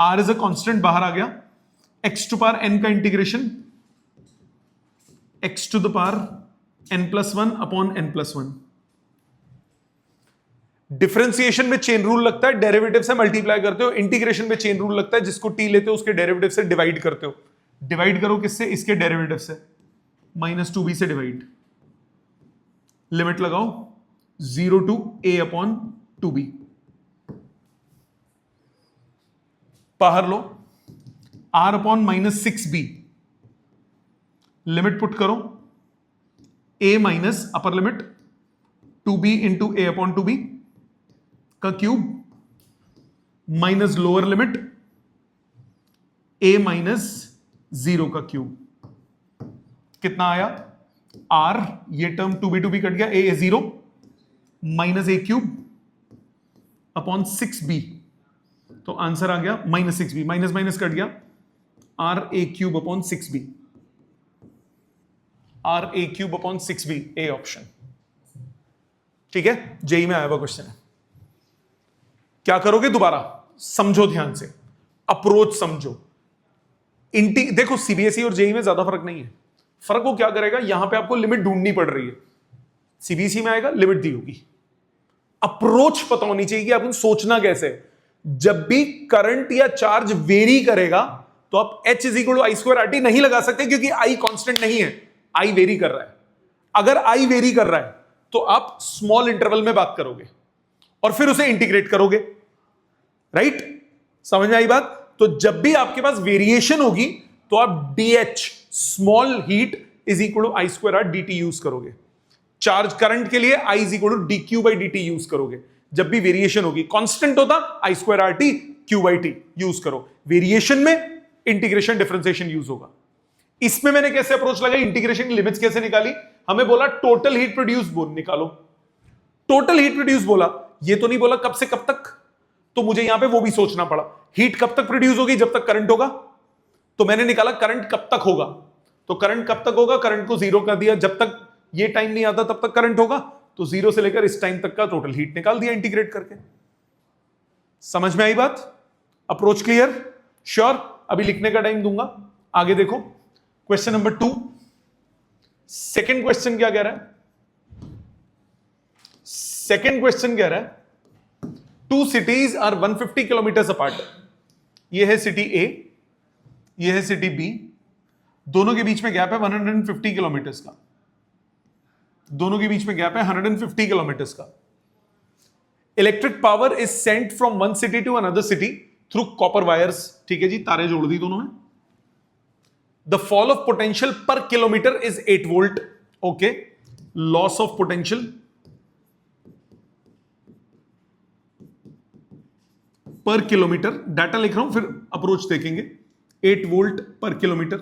r is a constant बाहर आ गया, x टू पावर n का integration, x to the power n+1 upon n+1। Differentiation में chain rule लगता है, derivative से मल्टीप्लाई करते हो। इंटीग्रेशन में चेन रूल लगता है, जिसको t लेते हो उसके डेरिवेटिव से डिवाइड करते हो। डिवाइड करो किससे? इसके डेरिवेटिव से, -2b से डिवाइड। लिमिट लगाओ 0 टू a अपॉन 2b। बाहर लो, r upon -6b। Limit put करो, a minus upper limit 2b into a upon 2b का cube minus lower limit a minus 0 का क्यूब। कितना आया? r, ये टर्म 2b कट गया, a 0 minus a cube upon 6b। तो answer आ गया -6b, माइनस माइनस कट गया, r a cube upon 6b, r a cube upon 6b, A option. ठीक है, जेई में आया हुआ क्वेश्चन है। क्या करोगे? दोबारा समझो ध्यान से, अप्रोच समझो। देखो सीबीएसई और जेई में ज्यादा फर्क नहीं है। फर्क वो क्या करेगा, यहां पे आपको लिमिट ढूंढनी पड़ रही है। सीबीएसई में आएगा, लिमिट दी होगी। अप्रोच पता होनी चाहिए कि आपको सोचना कैसे है। जब भी करंट या चार्ज वेरी करेगा तो आप H is equal to I square R T नहीं लगा सकते, क्योंकि I कांस्टेंट नहीं है, I वेरी कर रहा है। अगर I वेरी कर रहा है तो आप स्मॉल इंटरवल में बात करोगे और फिर उसे इंटीग्रेट करोगे। राइट? समझ में आई बात? तो जब भी आपके पास वेरिएशन होगी तो आप DH small heat is equal to I square R D T use करोगे। चार्ज करंट के लिए I is equal to D Q by D T use करोगे। जब भी वेरिएशन होगी, कांस्टेंट होता I square R T Q by T use करो। Variation में इंटीग्रेशन डिफरेंशिएशन यूज होगा। इसमें मैंने कैसे अप्रोच लगाई, इंटीग्रेशन की लिमिट्स कैसे निकाली? हमें बोला टोटल हीट प्रोड्यूस निकालो। टोटल हीट प्रोड्यूस बोला, ये तो नहीं बोला कब से कब तक, तो मुझे यहां पे वो भी सोचना पड़ा। हीट कब तक प्रोड्यूस होगी? जब तक करंट होगा। तो मैंने निकाला करंट कब तक होगा, तो करंट कब तक होगा? करंट को 0 कर दिया, जब तक ये टाइम नहीं आता तब तक करंट होगा, तो 0 से लेकर इस टाइम तक का टोटल हीट निकाल दिया इंटीग्रेट करके। समझ में आई बात? Approach clear? श्योर? अभी लिखने का टाइम दूंगा। आगे देखो क्वेश्चन नंबर 2। सेकंड क्वेश्चन क्या कह रहा है? सेकंड क्वेश्चन कह रहा है two cities are 150 kilometre apart. ये है सिटी ए, ये है सिटी बी, दोनों के बीच में गैप है 150 किलोमीटर का। दोनों के बीच में गैप है 150 किलोमीटर का। Electric power is sent from one city to another city through copper wires. ठीक है जी, तारे जोड़ दी दोनों में। The fall of potential per kilometre is 8 volt. Okay, loss of potential per kilometre, data लिख रहा हूं फिर अप्रोच देखेंगे। 8 volt per kilometre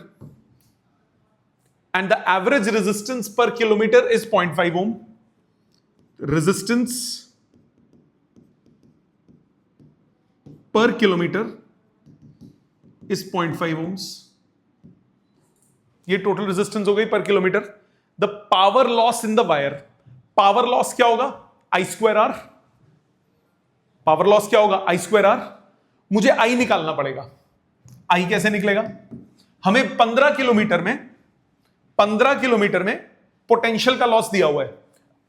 and the average resistance per kilometre is 0.5 ohm. Resistance per kilometre is 0.5 ohms. ये total resistance हो गई पर kilometre. The power loss in the wire, power loss क्या होगा? I²R। पावर लॉस क्या होगा? I²R। मुझे I निकालना पड़ेगा। I कैसे निकलेगा? हमें 15 किलोमीटर में पोटेंशियल का लॉस दिया हुआ है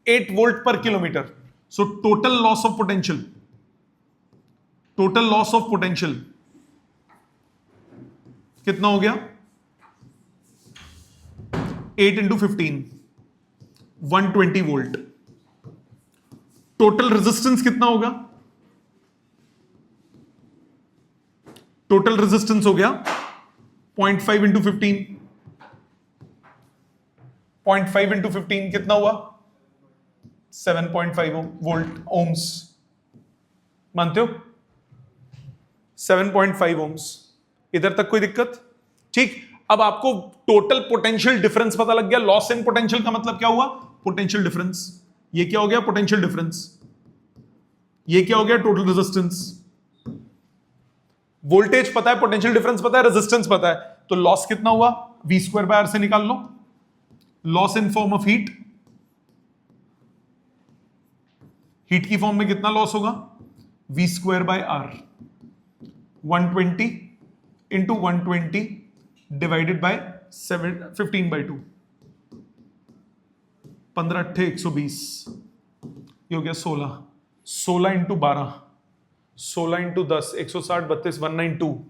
8 volt per kilometre. So total loss of potential, total loss of potential कितना हो गया? 8 इंटू 15, 120 वोल्ट। टोटल रेजिस्टेंस कितना होगा? टोटल रेजिस्टेंस हो गया 0.5 इंटू 15, 0.5 इंटू 15 कितना हुआ? 7.5 वोल्ट ओम्स। मानते हो? 7.5 ओम्स। इधर तक कोई दिक्कत? ठीक। अब आपको टोटल पोटेंशियल डिफरेंस पता लग गया। लॉस इन पोटेंशियल का मतलब क्या हुआ? Potential difference. ये क्या हो गया? Potential difference. ये क्या हो गया? Total resistance. वोल्टेज पता है, पोटेंशियल डिफरेंस पता है, रेजिस्टेंस पता है, तो लॉस कितना हुआ? V²R से निकाल लो। Loss in form of heat, heat की फॉर्म में कितना लॉस होगा? V²R 120 into 120 divided by 15/2। 15 अट्ठे 120, ये हो गया 16। 16 इंटू 12, 16 इंटू 10, 160, 32, 192,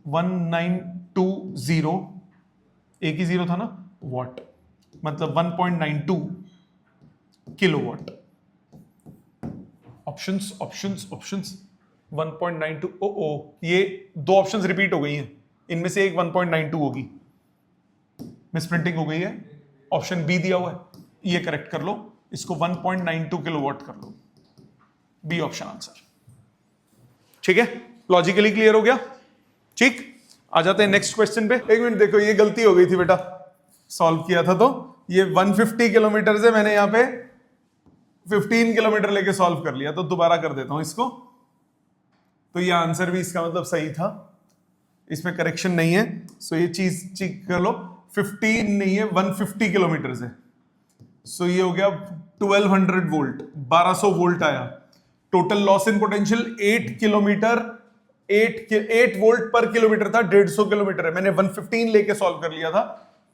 1920, एक ही जीरो था ना, वॉट, मतलब 1.92 किलोवाट। Options options options 1.92। ओ ये दो ऑप्शंस रिपीट हो गई हैं, इनमें से एक 1.92 होगी, मिसप्रिंटिंग हो गई है। ऑप्शन बी दिया हुआ है, ये करेक्ट कर लो, इसको 1.92 किलोवाट कर लो, बी ऑप्शन आंसर। ठीक है, लॉजिकली क्लियर हो गया? ठीक, आ जाते हैं नेक्स्ट क्वेश्चन पे। एक मिनट देखो, ये गलती हो गई थी बेटा, सॉल्व किया था तो ये 150 किलोमीटर से मैंने यहां पे 15 किलोमीटर लेके सॉल्व कर लिया, तो दोबारा कर देता हूं इसको। तो ये आंसर भी इसका मतलब सही था, इसमें करेक्शन नहीं है। सो ये चीज चेक कर लो, 15 नहीं है 150 किलोमीटर से। सो ये हो गया 1200 वोल्ट, 1200 वोल्ट आया। Total loss in potential 8 kilometre, 8 volt per kilometre था, 150 किलोमीटर है, मैंने 115 लेके सॉल्व कर लिया था,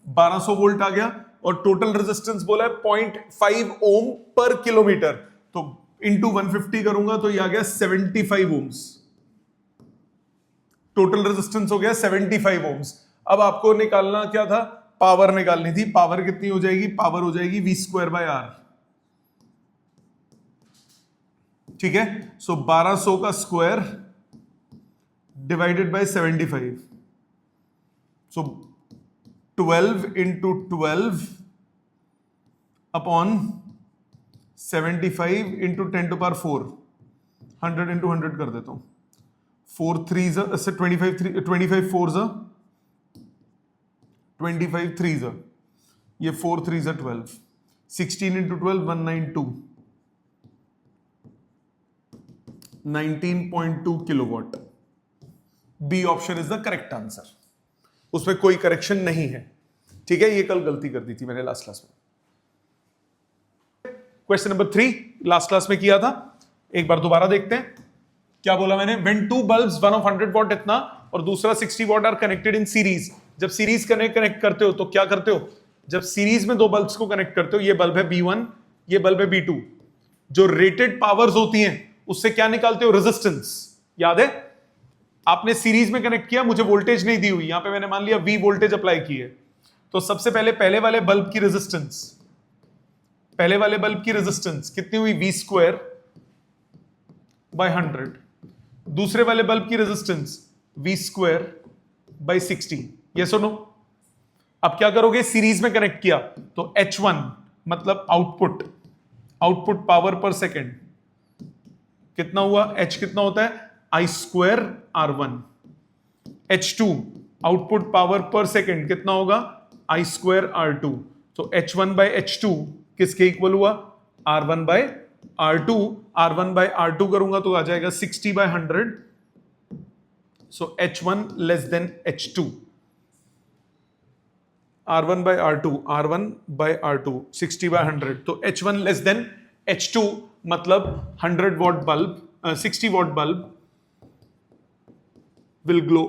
1200 वोल्ट आ गया। और टोटल रेजिस्टेंस बोला है 0.5 ओम पर किलोमीटर, तो इंटू 150 करूंगा तो ये आ गया 75 ओम्स। टोटल रेजिस्टेंस हो गया 75 ओम्स। अब आपको निकालना क्या था? पावर निकालनी थी। पावर कितनी हो जाएगी? पावर हो जाएगी V²R। ठीक है, सो 1200 का square divided by 75, so 12 into 12 upon 75 into 10 to power 4, 100 into 100 कर देता हूं। 4 3 से 25 4 जा 25 3 जा, ये 4 3 जा 12, 16 इंटू 12 192, 19.2 kilowatt. B option is the correct answer, उसमें कोई करेक्शन नहीं है। ठीक है, ये कल गलती कर दी थी मैंने लास्ट क्लास में। क्वेश्चन नंबर 3 लास्ट क्लास में किया था, एक बार दोबारा देखते हैं। क्या बोला मैंने? When two bulbs, one of 100 watt इतना और दूसरा 60 watt are connected in series. जब सीरीज कनेक्ट करते हो तो क्या करते हो? जब सीरीज में दो बल्ब्स को कनेक्ट करते हो, ये बल्ब है B1, ये बल्ब है B2, जो रेटेड पावर्स होती हैं उससे क्या निकालते हो? रेजिस्टेंस। याद है? आपने सीरीज में कनेक्ट किया, मुझे वोल्टेज नहीं दी हुई, यहां पे मैंने मान लिया V वोल्टेज अप्लाई की है, तो सबसे पहले वाले बल्ब की रेजिस्टेंस, पहले वाले बल्ब की रेजिस्टेंस कितनी हुई? V² bye 100। दूसरे वाले बल्ब की रेजिस्टेंस V² बाय 60। ये सुनो, अब क्या करोगे? सीरीज में कनेक्ट किया तो H1 मतलब आउटपुट पावर पर सेकेंड कितना हुआ? H कितना होता है? I² R1। H2 output power पर सेकेंड कितना होगा? I² R2। तो H1 बाय H2 किसके इक्वल हुआ? R1 bye R2। R1 bye R2 करूंगा तो आ जाएगा 60 by 100। So H1 less than H2। R1 by R2, R1 by R2, 60 by 100, तो H1 लेस देन H2 मतलब 100 watt bulb, 60 what bulb will glow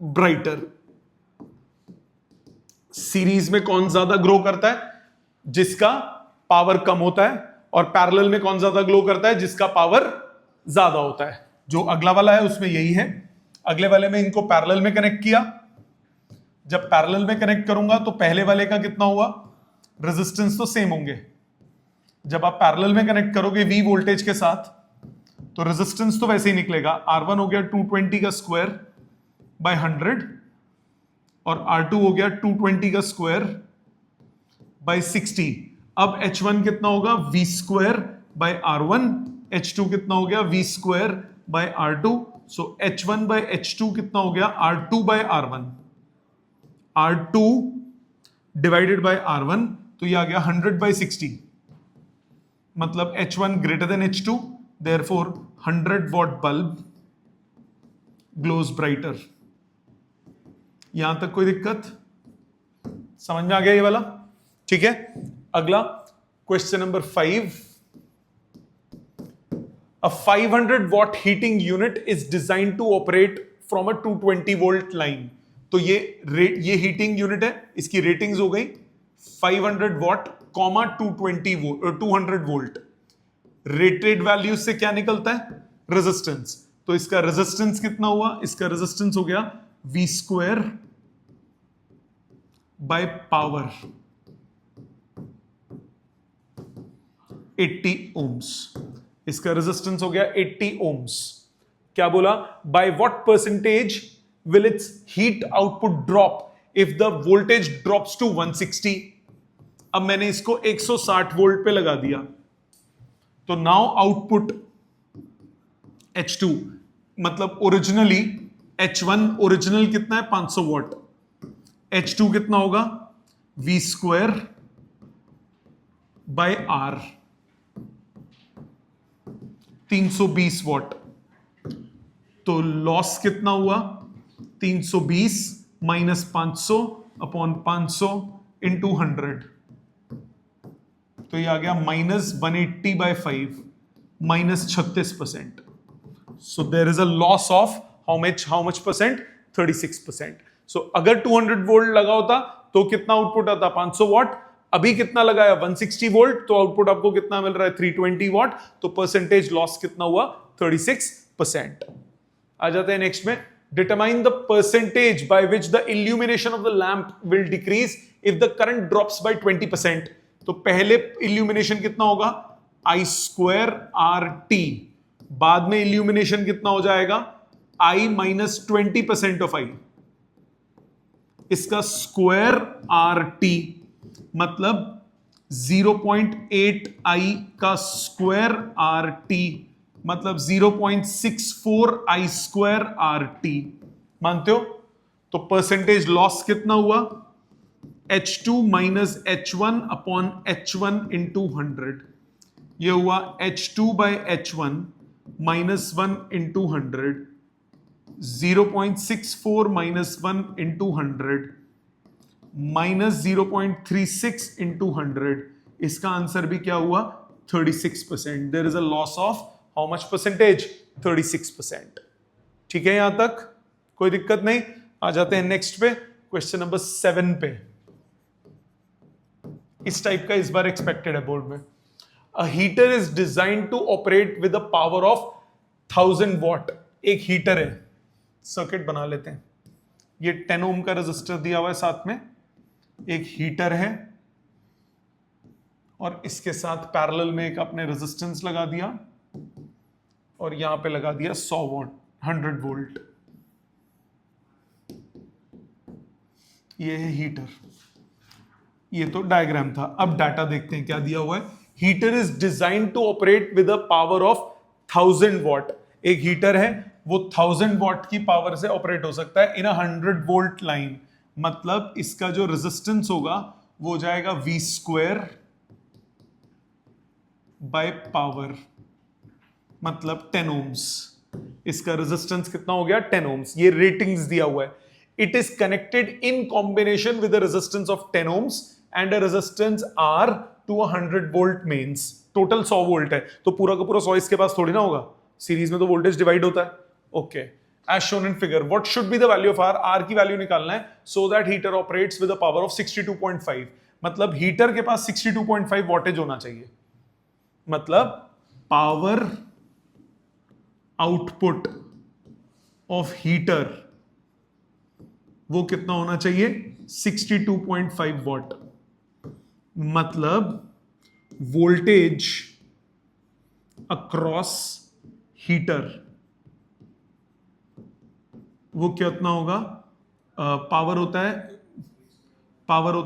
brighter. Series में कौन ज्यादा glow करता है? जिसका पावर कम होता है, और पैरेलल में कौन ज्यादा ग्लो करता है? जिसका पावर ज्यादा होता है। जो अगला वाला है उसमें यही है। अगले वाले में इनको पैरेलल में कनेक्ट किया, जब पैरेलल में कनेक्ट करूंगा तो पहले वाले का कितना हुआ? रेजिस्टेंस तो सेम होंगे। जब आप पैरेलल में कनेक्ट करोगे V वोल्टेज के साथ तो रेजिस्टेंस तो वैसे ही निकलेगा। R1 हो गया 220 का स्क्वायर बाय 100 और R2 हो गया 220 का स्क्वायर बाय 60। अब H1 कितना होगा? V² bye R1। H2 कितना हो गया? V² bye R2। सो H1 बाय H2 कितना हो गया? R2 bye R1। R2 divided by R1, तो ये आ गया 100 बाय 60, मतलब H1 greater than H2, therefore 100 watt bulb glows brighter. यहां तक कोई दिक्कत? समझ में आ गया ये वाला? ठीक है। अगला question number 5। A 500 watt heating unit is designed to operate from a 220 volt line। तो ये हीटिंग यूनिट है, इसकी रेटिंग्स हो गई 500 वॉट, 200 वोल्ट। रेटेड वैल्यू से क्या निकलता है? रेजिस्टेंस। तो इसका रेजिस्टेंस कितना हुआ? इसका रेजिस्टेंस हो गया V² बाय पावर 80 ओम्स। इसका रेजिस्टेंस हो गया 80 ओम्स। क्या बोला? Bye what percentage will its heat output drop if the voltage drops to 160? अब मैंने इसको 160 वोल्ट पे लगा दिया, तो नाउ आउटपुट H2 मतलब ओरिजिनली H1 ओरिजिनल कितना है? 500 वॉट। H2 कितना होगा? V² by R, 320 watt. तो लॉस कितना हुआ? 320 माइनस 500 अपॉन 500 इंटू 100, तो ये आ गया -180 by 5, -36%। So there is a loss of how much percent? 36%। So अगर 200 वोल्ट लगा होता तो कितना आउटपुट आता? 500 वॉट। अभी कितना लगाया? 160 वोल्ट, तो आउटपुट आपको कितना मिल रहा है? 320 वॉट। तो परसेंटेज लॉस कितना हुआ? 36%। आ जाते हैं नेक्स्ट में। Determine the percentage by which the illumination of the lamp will decrease if the current drops by 20%। तो पहले illumination कितना होगा? I² RT। बाद में illumination कितना हो जाएगा? I minus 20% of I। इसका स्क्वायर RT मतलब 0.8 I का स्क्वायर RT मतलब 0.64 I² RT। मानते हो? तो परसेंटेज लॉस कितना हुआ? H2 minus H1 upon H1 into 100। ये हुआ H2 by H1 -1 into 100, 0.64 -1 into 100 -0.36 into 100 इसका आंसर भी क्या हुआ 36%. There is a loss of how much percentage 36%. ठीक है, यहां तक कोई दिक्कत नहीं. आ जाते हैं नेक्स्ट पे, क्वेश्चन नंबर 7 पे. इस टाइप का इस बार एक्सपेक्टेड है बोर्ड में. A heater is design to operate with the power of 1000 watt. एक हीटर है, सर्किट बना लेते हैं. ये 10 ओम का रेजिस्टर दिया हुआ है, साथ में एक हीटर है और इसके साथ पैरेलल में एक अपने रेजिस्टेंस लगा दिया और यहां पे लगा दिया 100 वॉट 100 वोल्ट. ये है हीटर. ये तो डायग्राम था. अब डाटा देखते हैं क्या दिया हुआ है. Heater is design to operate with a power of 1000 watt. एक हीटर है, वो 1000 वॉट की पावर से ऑपरेट हो सकता है इन 100 वोल्ट लाइन. मतलब इसका जो रेजिस्टेंस होगा वो हो जाएगा V स्क्वायर बाय पावर, मतलब 10 ओम्स. इसका रेजिस्टेंस कितना हो गया 10 ओम्स. ये रेटिंग्स दिया हुआ है. It is connected in combination with resistance of 10 ohms and a resistance R to 100 volt mains. Total 100 volt है, तो पूरा का पूरा 100 इसके पास थोड़ी ना होगा. सीरीज में तो वोल्टेज डिवाइड होता है. Okay, as shown in figure. What should be the value of R? R की वैल्यू निकालना है so that heater operates with a power of 62.5. मतलब हीटर के पास 62.5 वॉटेज होना चाहिए. मतलब पावर आउटपुट ऑफ हीटर वो कितना होना चाहिए 62.5 वॉट. मतलब वोल्टेज अक्रॉस हीटर वो कितना होगा. पावर होता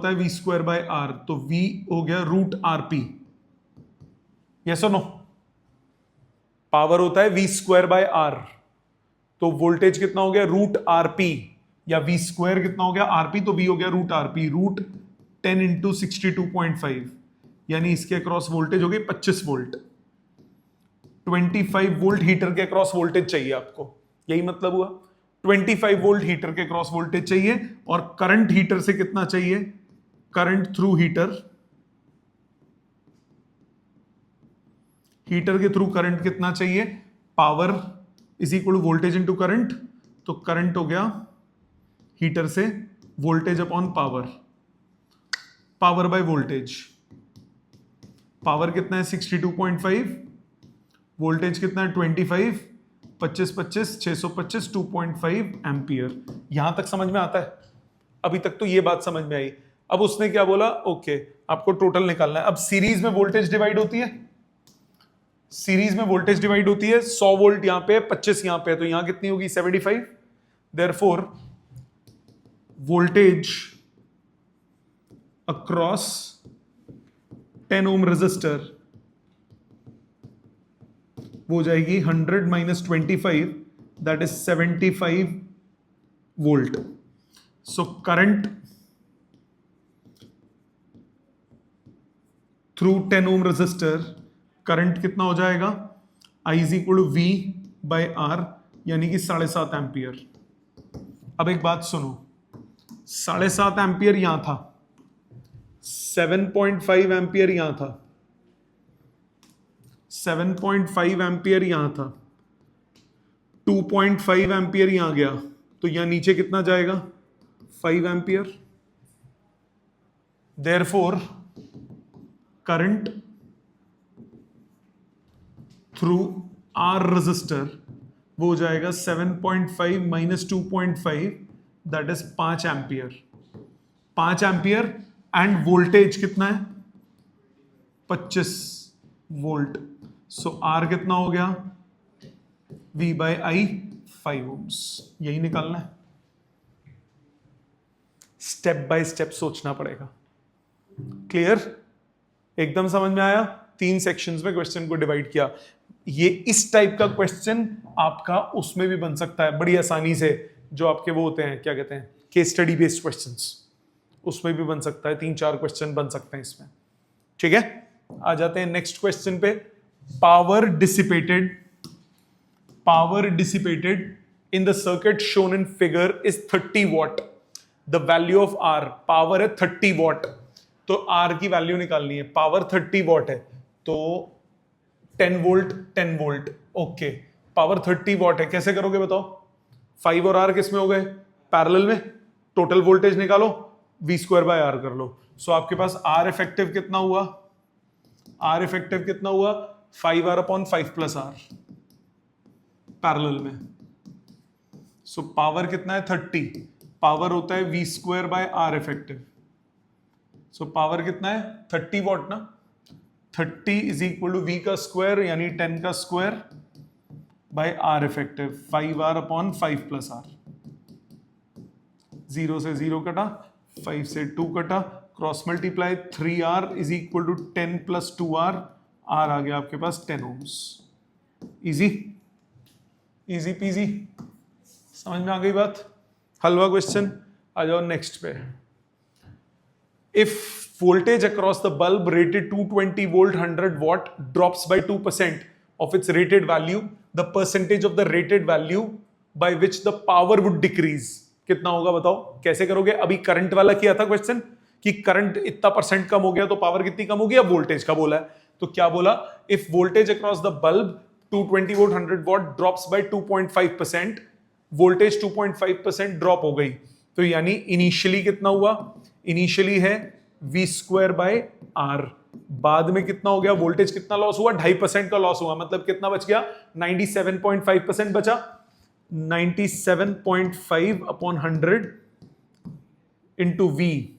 है V स्क्वायर बाय R. तो V हो गया रूट RP. यस और नो? पावर होता है V स्क्वायर बाय R, तो वोल्टेज कितना हो गया रूट RP, या V स्क्वायर कितना हो गया RP, तो V हो गया रूट RP. रूट 10 इंटू 62.5, यानी इसके अक्रॉस वोल्टेज हो गई 25 वोल्ट. 25 वोल्ट हीटर के अक्रॉस वोल्टेज चाहिए आपको. यही मतलब हुआ. 25 वोल्ट हीटर के क्रॉस वोल्टेज चाहिए. और करंट हीटर से कितना चाहिए? करंट थ्रू हीटर के थ्रू करंट कितना चाहिए? Power is equal to voltage into current. तो करंट हो गया हीटर से voltage upon power. Power by voltage. Power कितना है 62.5, वोल्टेज कितना है 25, 25 25 625 2.5 एम्पियर. यहां तक समझ में आता है? अभी तक तो ये बात समझ में आई. अब उसने क्या बोला? ओके, आपको टोटल निकालना है. अब सीरीज में वोल्टेज डिवाइड होती है. सीरीज में वोल्टेज डिवाइड होती है. 100 वोल्ट यहां पे, 25 यहां पे, तो यहां कितनी होगी 75. Therefore voltage across 10 ohm resistor वो हो जाएगी 100 minus 25, that is 75 volt. So current through 10 ohm resistor, current कितना हो जाएगा? I is equal to V by R, यानी कि 7.5 एम्पियर. अब एक बात सुनो, 7.5 एम्पियर यहां था, 7.5 एम्पियर यहां था, 7.5 एम्पियर यहां था, 2.5 एम्पियर यहां गया, तो यहां नीचे कितना जाएगा? 5 ampere. Therefore current through R resistor वो हो जाएगा 7.5 minus 2.5, that is 5 ampere. 5 ampere and voltage कितना है? 25 वोल्ट. सो R कितना हो गया? V by I 5 ohms. यही निकालना है. स्टेप बाय स्टेप सोचना पड़ेगा. क्लियर? एकदम समझ में आया? 3 सेक्शंस में क्वेश्चन को डिवाइड किया. ये इस टाइप का क्वेश्चन आपका उसमें भी बन सकता है बड़ी आसानी से, जो आपके वो होते हैं क्या कहते हैं केस स्टडी बेस्ड क्वेश्चंस, उसमें भी बन सकता है. 3-4 क्वेश्चन बन सकते हैं इसमें. ठीक है, आ जाते हैं नेक्स्ट क्वेश्चन पे. Power dissipated in the circuit shown in figure is 30 what. The value of R, power है 30 वॉट. तो आर की वैल्यू निकालनी है। पावर 30 वॉट है तो 10 volt 10 volt. Okay, power 30 what है, कैसे करोगे बताओ? 5 और आर किस में हो गए? पैरेलल में। टोटल वोल्टेज निकालो, वी स्क्वायर बाय आर कर लो। सो आपके पास आर इफेक्टिव कितना हुआ? आर इफेक्टिव कितना हुआ? 5R upon 5 plus are parallel में। सो पावर कितना है? 30। पावर होता है V square by R effective. So power कितना है? 30 वॉट ना। 30 इज इक्वल टू वी का स्क्वायर यानी 10 का square by R effective, 5R upon 5 plus R. 0 से 0 कटा, 5 से 2 कटा, cross multiply 3R is equal to 10 plus 2R। R आ गया आपके पास 10 ओम्स। इजी इजी पीजी, समझ में आ गई बात? हलवा क्वेश्चन। आ जाओ नेक्स्ट पे। If voltage across the bulb rated 220 volt 100 watt drops by 2% of its rated value, the percentage of the rated value by which the power would decrease कितना होगा बताओ? कैसे करोगे? अभी करंट वाला किया था क्वेश्चन कि करंट इतना परसेंट कम हो गया तो पावर कितनी कम होगी। अब वोल्टेज का बोला है तो क्या बोला? If voltage across the bulb 220 volt 100 watt drops by 2.5%, voltage 2.5% drop हो गई तो यानी इनिशियली कितना हुआ? इनिशियली है वी स्क्वायर बाय आर। बाद में कितना हो गया? वोल्टेज कितना लॉस हुआ? 2.5% का लॉस हुआ, मतलब कितना बच गया? 97.5% बचा। 97.5 अपॉन 100 इंटू वी,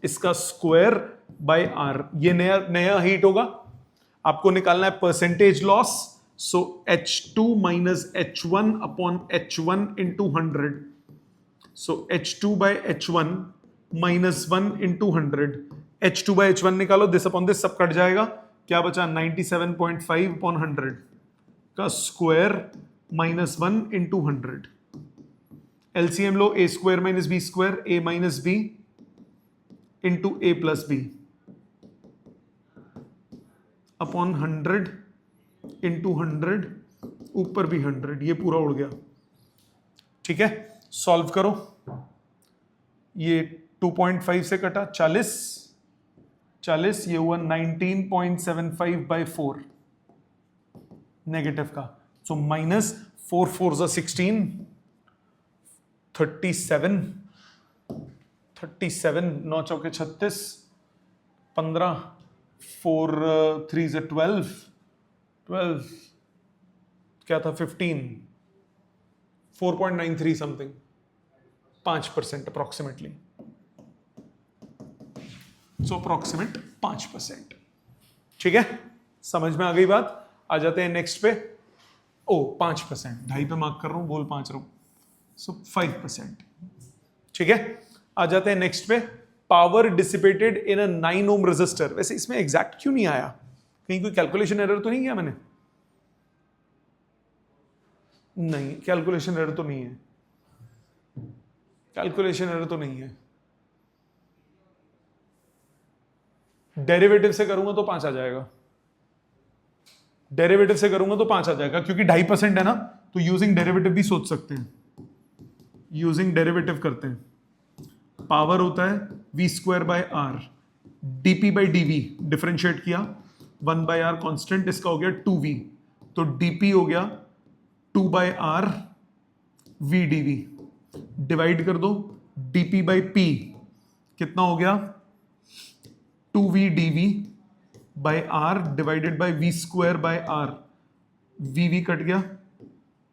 इसका स्क्वायर बाय आर। ये नया हीट होगा। आपको निकालना है percentage loss. So H2 minus H1 upon H1 into 100। So H2 by H1 minus 1 into 100। H2 by H1 निकालो, दिस अपॉन दिस सब कट जाएगा। क्या बचा? 97.5 अपॉन 100 का स्क्वायर माइनस 1 इंटू 100। एलसीएम लो, A square minus B square, A minus B into A plus B upon 100 into 100, ऊपर भी 100, ये पूरा उड़ गया। ठीक है, सॉल्व करो। ये 2.5 से कटा 40, ये हुआ 19.75 बाई 4 नेगेटिव का। सो माइनस 4 4 16, 37, 9 चौके 36, 15, 4 3 से 12, क्या था? 15, 4.93 समथिंग, 5% अप्रोक्सीमेटली। सो अप्रोक्सीमेट 5%। ठीक है, समझ में आ गई बात? आ जाते हैं नेक्स्ट पे। ओ 5%, 2.5 पे मार्क कर रहा हूं, बोल 5 रहा हूं। सो 5%। ठीक है, आ जाते हैं नेक्स्ट पे। Power dissipated in a 9 ohm resistor. वैसे इसमें एग्जैक्ट क्यों नहीं आया? कहीं कोई कैलकुलेशन एरर तो नहीं किया मैंने? नहीं, कैलकुलेशन एरर तो नहीं है। कैलकुलेशन एरर तो नहीं है। डेरिवेटिव से करूंगा तो 5 आ जाएगा। डेरिवेटिव से करूंगा तो 5 आ जाएगा, क्योंकि 2.5% है ना, तो यूजिंग डेरिवेटिव भी सोच सकते हैं। यूजिंग डेरिवेटिव करते हैं। पावर होता है V square by R, DP by DV differentiate किया, 1 बाय आर कॉन्स्टेंट, इसका हो गया 2v, तो डीपी हो गया 2 by R V DV. Divide कर दो, डीपी बाई पी कितना हो गया? 2v dv by R divided by V square by R. V cut गया,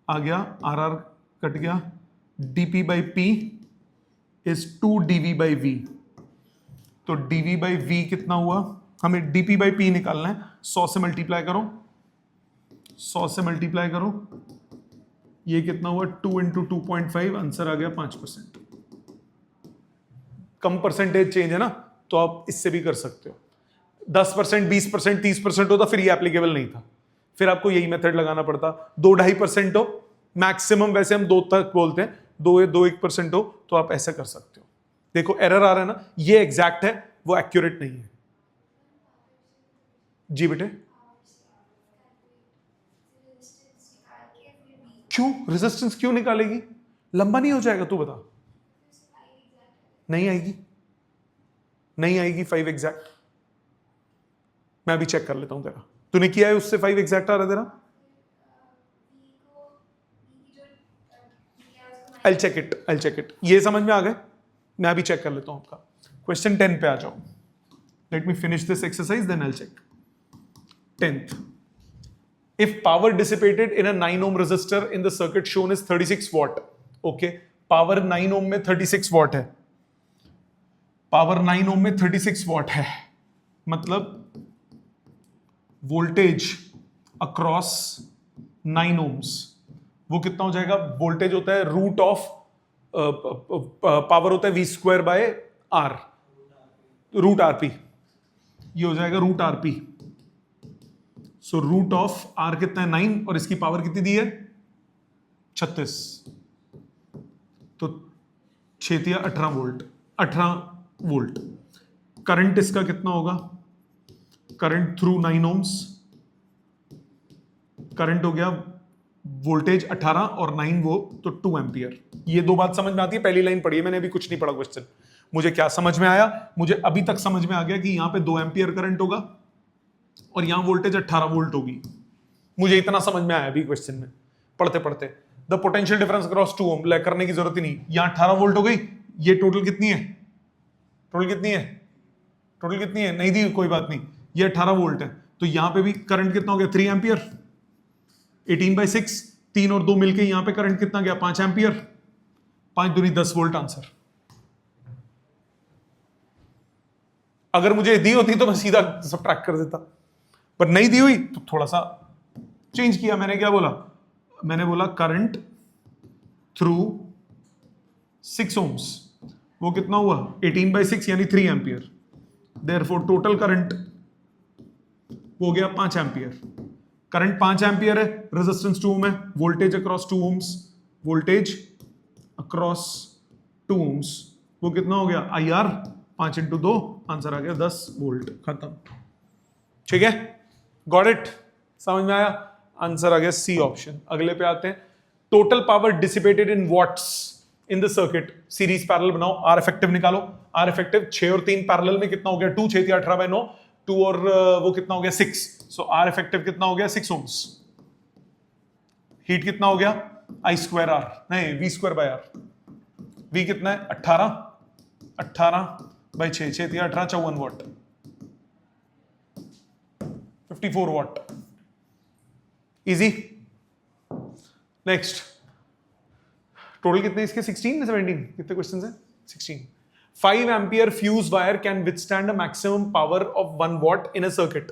आ गया आर कट गया। dp by P is 2 dv by V. तो dv बाई वी कितना हुआ? हमें dp बाई पी निकालना है। 100 से मल्टीप्लाई करो, 100 से मल्टीप्लाई करो, ये कितना हुआ? 2 इंटू 2.5, आंसर आ गया 5%। कम परसेंटेज चेंज है ना, तो आप इससे भी कर सकते हो। 10%, 20%, 30% होता फिर ये एप्लीकेबल नहीं था, फिर आपको यही मेथड लगाना पड़ता। 2-2.5% हो मैक्सिमम, वैसे हम 2 तक बोलते हैं, 2-1% हो तो आप ऐसे कर सकते हो। देखो एरर आ रहा है ना, ये एग्जैक्ट है, वो एक्यूरेट नहीं है। जी बेटे, क्यों रेजिस्टेंस क्यों निकालेगी? लंबा नहीं हो जाएगा? तू बता। नहीं आएगी, नहीं आएगी 5 एग्जैक्ट। मैं अभी चेक कर लेता हूं तेरा, तूने किया है उससे 5 एग्जैक्ट आ रहा है तेरा? I'll check it। ये समझ में आ गए? मैं अभी चेक कर लेता हूं आपका। क्वेश्चन 10 पे आ जाओ। Let me finish this exercise then I'll check। 10th, if power dissipated in a 9 ohm resistor in the circuit shown is 36 watt, okay, power 9 ohm में 36 watt है, पावर 9 ohm में 36 watt है, मतलब वोल्टेज अक्रॉस 9 ohms वो कितना हो जाएगा? Voltage होता है रूट ऑफ पावर होता है V square by R, root RP, ये हो जाएगा root RP. So root of R कितना है? 9, और इसकी पावर कितनी दी है? 36, तो 6 या 18 वोल्ट, 18 वोल्ट। करंट इसका कितना होगा? करंट थ्रू 9 ohms, करंट हो गया वोल्टेज 18 और 9 वो, तो 2 एम्पियर। ये दो बात समझ में आती है? पहली लाइन पढ़ी है मैंने, अभी कुछ नहीं पढ़ा क्वेश्चन। मुझे क्या समझ में आया? मुझे अभी तक समझ में आ गया कि यहां पे 2 एम्पियर करंट होगा और यहां वोल्टेज 18 वोल्ट होगी। मुझे इतना समझ में आया अभी क्वेश्चन में पढ़ते पढ़ते। The potential difference across 2 ohm, करने की जरूरत ही नहीं, यहां 18 वोल्ट हो गई। ये टोटल कितनी है? टोटल कितनी है? टोटल कितनी है? नहीं दी, कोई बात नहीं, ये 18 वोल्ट है, तो यहां पे भी करंट कितना हो गया? 3 एम्पियर। 18/6, 3 और 2 मिलके यहां पे करंट कितना गया? 5 एम्पियर। 5 दूनी 10 वोल्ट आंसर। अगर मुझे दी होती तो मैं सीधा सब्ट्रैक्ट कर देता, पर नहीं दी हुई तो थोड़ा सा चेंज किया। मैंने क्या बोला? मैंने बोला करंट थ्रू 6 ohms, वो कितना हुआ? 18/6 यानी 3 एम्पियर। देयरफॉर टोटल करंट हो गया 5 एम्पियर। करंट 5 एम्पियर है, रेजिस्टेंस 2 ohm है, voltage across 2 ohms, voltage across 2 ohms वो कितना हो गया? IR 5 × 2, आंसर आ गया 10 वोल्ट। खत्म। ठीक है, गॉट इट? समझ में आया? आंसर आ गया सी ऑप्शन। अगले पे आते हैं। Total power dissipated in what's in the circuit, series parallel बनाओ, आर इफेक्टिव निकालो। आर इफेक्टिव 6 और 3 पैरेलल में कितना हो गया? 2, 6 × 18/9, 2 और वो कितना हो गया? 6। सो आर इफेक्टिव कितना हो गया? 6 ohms। हीट कितना हो गया? I² R, नहीं V²/R। V कितना है? 18/6, 6 × 18, 54 watt, 54 watt. Easy. Next, total कितने इसके? 16 17? कितने क्वेश्चंस हैं? 16। 5 ampere fuse wire can withstand a maximum power of 1 watt in a circuit.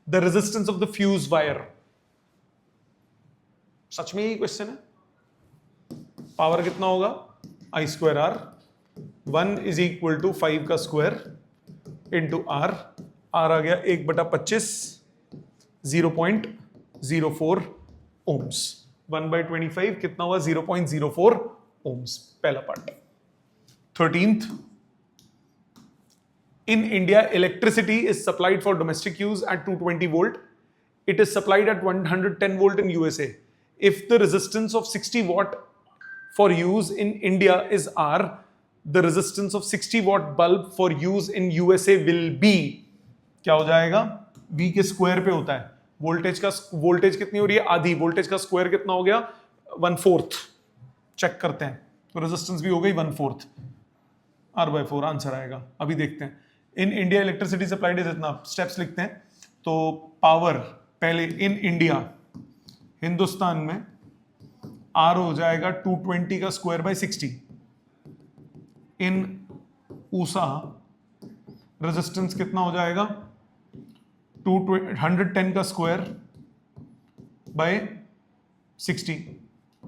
The resistance of the fuse wire. सच में यही क्वेश्चन है। पावर कितना होगा? I² R, 1 = 5 का स्क्वायर इंटू R। R आ गया 1/25, 0.04 ohms। 1/25 कितना हुआ? 0.04 ohms। पहला part. 13th, in India electricity is supplied for domestic use at 220 volt. It is supplied at 110 volt in USA. If the resistance of 60 watt for use in India is R, the resistance of 60 watt bulb for use in USA will be, क्या हो जाएगा? V के square पे होता है voltage का। Voltage कितनी हो रही है? आधी। वोल्टेज का स्क्वायर कितना हो गया? 1/4। चेक करते हैं, तो रेजिस्टेंस भी हो गई 1/4, R/4 आंसर आएगा। अभी देखते हैं। In India electricity supplied is इतना, स्टेप्स लिखते हैं। तो पावर पहले इन इंडिया, हिंदुस्तान में R हो जाएगा 220 का स्क्वायर बाय 60। इन USA रेजिस्टेंस कितना हो जाएगा? 110 का स्क्वायर बाय 60।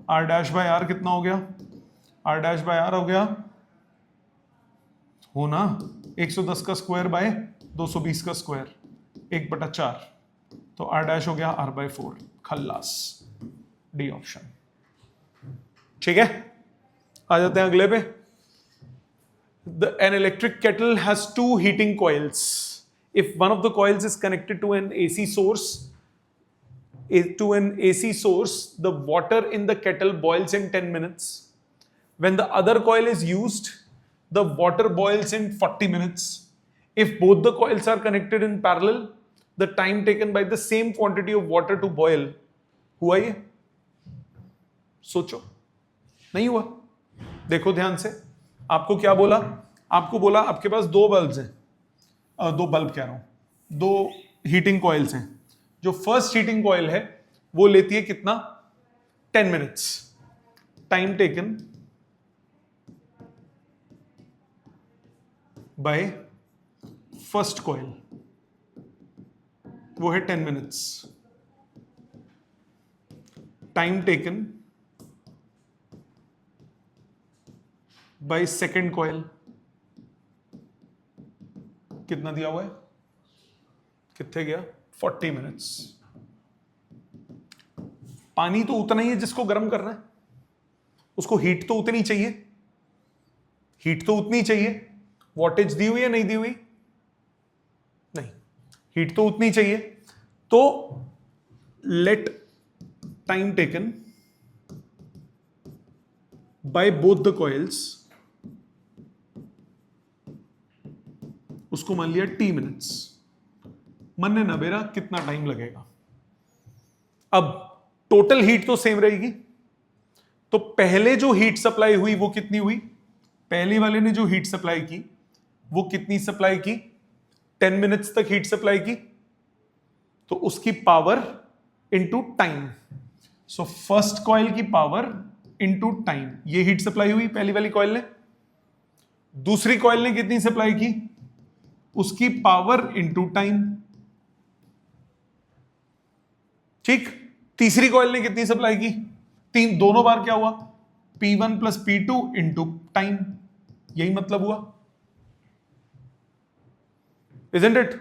R' कितना हो गया? R' हो गया हो ना 110 का स्क्वायर बाय 220 का स्क्वायर, 1/4, तो R' हो गया R/4। खल्लास। D option. ठीक है, आ जाते हैं अगले पे। An electric kettle has 2 heating coils. If one of the coils is connected to an AC source, the water in the kettle boils in 10 minutes. When the other coil is used, the water boils in 40 minutes. If both the coils are connected in parallel, the time taken by the same quantity of water to boil, हुआ ये? सोचो, नहीं हुआ। देखो ध्यान से, आपको क्या बोला? आपको बोला आपके पास दो बल्ब हैं, दो बल्ब कह रहा हूं, दो हीटिंग कॉइल्स हैं। जो फर्स्ट हीटिंग कॉइल है वो लेती है कितना? 10 minutes. Time taken by first coil वो है 10 minutes. Time taken by second coil कितना दिया हुआ है? कितने गया? 40 मिनट्स। पानी तो उतना ही है जिसको गर्म करना है, उसको हीट तो उतनी चाहिए, हीट तो उतनी चाहिए। वॉटेज दी हुई है, नहीं दी हुई? नहीं, हीट तो उतनी चाहिए। तो let time taken by both the coils, उसको मान लिया T मिनट्स। मन ने ना बेरा कितना टाइम लगेगा? अब टोटल हीट तो सेम रहेगी, तो पहले जो हीट सप्लाई हुई वो कितनी हुई? पहले वाले ने जो हीट सप्लाई की वो कितनी सप्लाई की? 10 मिनट्स तक हीट सप्लाई की, तो उसकी power into time. So first coil की पावर इंटू टाइम, ये हीट सप्लाई हुई पहली वाली कॉइल ने। दूसरी कॉइल ने कितनी सप्लाई की? उसकी पावर इंटू टाइम। ठीक, तीसरी कॉइल ने कितनी सप्लाई की? तीन, दोनों बार क्या हुआ? P1 plus P2 into time. यही मतलब हुआ, इजंट इट?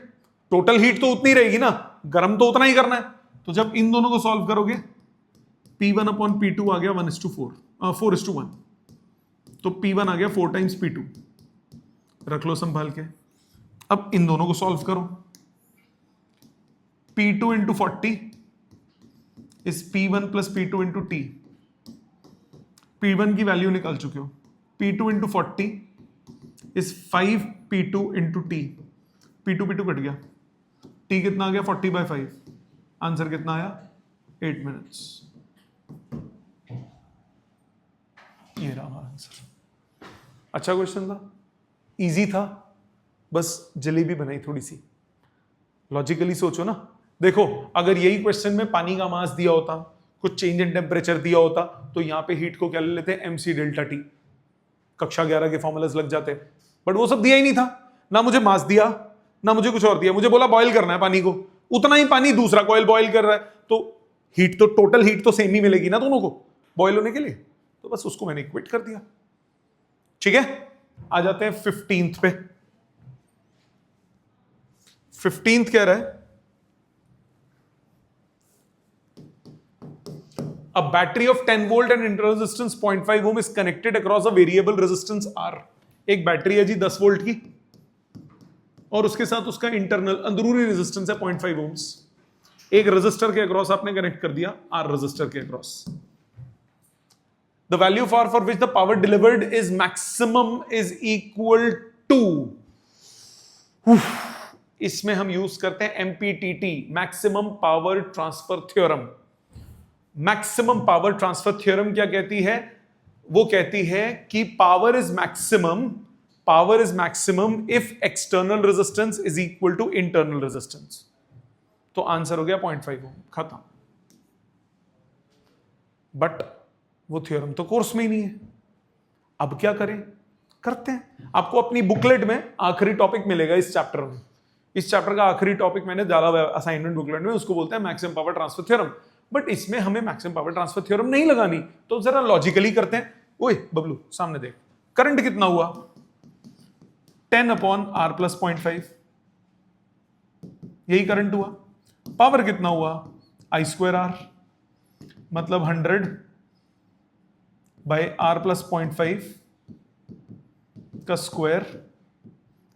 टोटल हीट तो उतनी रहेगी ना, गर्म तो उतना ही करना है। तो जब इन दोनों को सॉल्व करोगे, P1 अपॉन P2 आ गया 1:4, 4:1, तो P1 आ गया 4 टाइम्स P2। रख लो संभाल के। अब इन दोनों को सॉल्व करो। P2 इंटू 40 इस P1 plus P2 into T। P1 की वैल्यू निकाल चुके हो। P2 इंटू 40 इस 5 P2 into T। P2 cut गया, T कितना आ गया? 40/5। आंसर कितना आया? 8 मिनट्स। ये रहा आंसर। अच्छा क्वेश्चन था, इजी था, बस जलेबी बनाई थोड़ी सी। लॉजिकली सोचो ना। देखो, अगर यही क्वेश्चन में पानी का मास दिया होता, कुछ चेंज इन टेम्परेचर दिया होता, तो यहां पे हीट को क्या ले लेते? MC delta T। कक्षा 11 के फॉर्मूलास लग जाते। बट वो सब दिया ही नहीं था, ना मुझे मास दिया, ना मुझे कुछ और दिया। मुझे बोला बॉयल करना है पानी को, उतना ही पानी दूसरा कॉइल बॉयल कर रहा है, तो हीट तो, टोटल हीट तो सेम ही मिलेगी ना दोनों को बॉयल होने के लिए। तो बस उसको मैंने इक्वेट कर दिया। ठीक है, आ जाते हैं 15th पे। 15th कह रहा है, a battery of 10 volt and internal resistance 0.5 ohm is connected across a variable resistance R। एक बैटरी है जी 10 वोल्ट की, और उसके साथ उसका इंटरनल अंदरूनी रेजिस्टेंस है 0.5 ohms। एक रेजिस्टर के अक्रॉस आपने कनेक्ट कर दिया, R रेजिस्टर के across. The value for which the power delivered is maximum is equal to, इसमें हम यूज करते हैं MPTT, maximum power transfer theorem. Maximum power transfer theorem क्या कहती है? वो कहती है कि power is maximum if external resistance is equal to internal resistance. तो आंसर हो गया 0.5 ओम, खत्म। बट वो थ्योरम तो कोर्स में ही नहीं है। अब क्या करें? करते हैं। आपको अपनी बुकलेट में आखिरी टॉपिक मिलेगा इस चैप्टर में। इस चैप्टर का आखिरी टॉपिक मैंने डाला असाइनमेंट बुकलेट में, उसको बोलते हैं maximum power transfer theorem. But इसमें हमें मैक्सिमम पावर ट्रांसफर थ्योरम नहीं लगानी, तो जरा लॉजिकली करते हैं। ओए बबलू सामने देख, करंट कितना हुआ? 10 अपॉन R प्लस 0.5, यही करंट हुआ। पावर कितना हुआ? I²R, मतलब 100 बाय R प्लस 0.5 का स्क्वायर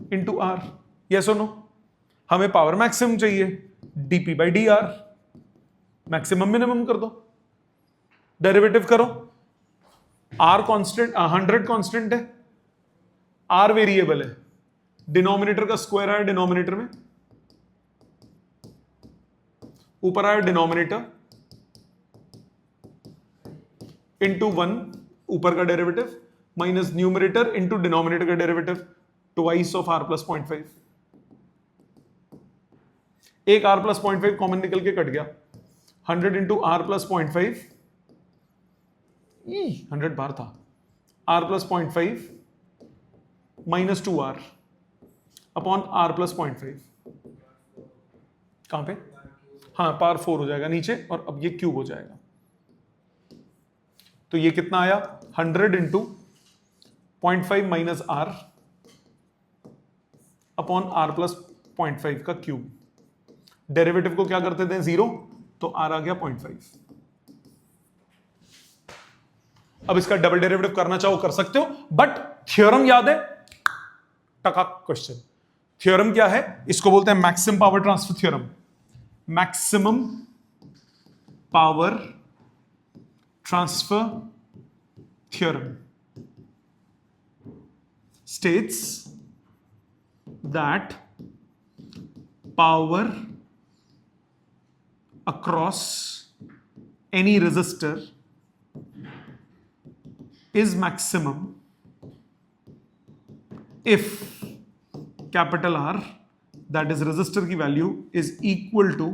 इंटू R। यस और नो? हमें पावर मैक्सिमम चाहिए, dP/dR। मैक्सिमम मिनिमम कर दो, डेरिवेटिव करो। R कांस्टेंट, 100 कांस्टेंट है, R वेरिएबल है, डिनोमिनेटर का स्क्वायर आया डिनोमिनेटर में, ऊपर आया डिनोमिनेटर इंटू 1 ऊपर का derivative minus numerator into denominator का derivative twice of r plus 0.5। एक r प्लस 0.5 कॉमन निकल के कट गया, 100 इंटू r प्लस 0.5, 100 बार था, r plus 0.5 minus 2r upon r plus 0.5। कहां पे? हाँ, पावर 4 हो जाएगा नीचे, और अब ये क्यूब हो जाएगा। तो ये कितना आया? 100 into 0.5 minus r upon r plus 0.5 का क्यूब। डेरिवेटिव को क्या करते थे? 0, तो r आ गया 0.5। अब इसका डबल डेरिवेटिव करना चाहो कर सकते हो, बट थ्योरम याद है? टका क्वेश्चन। थ्योरम क्या है? इसको बोलते हैं maximum power transfer theorem. Maximum power transfer theorem states that power across any resistor is maximum if capital R, that is resistor की value, is equal to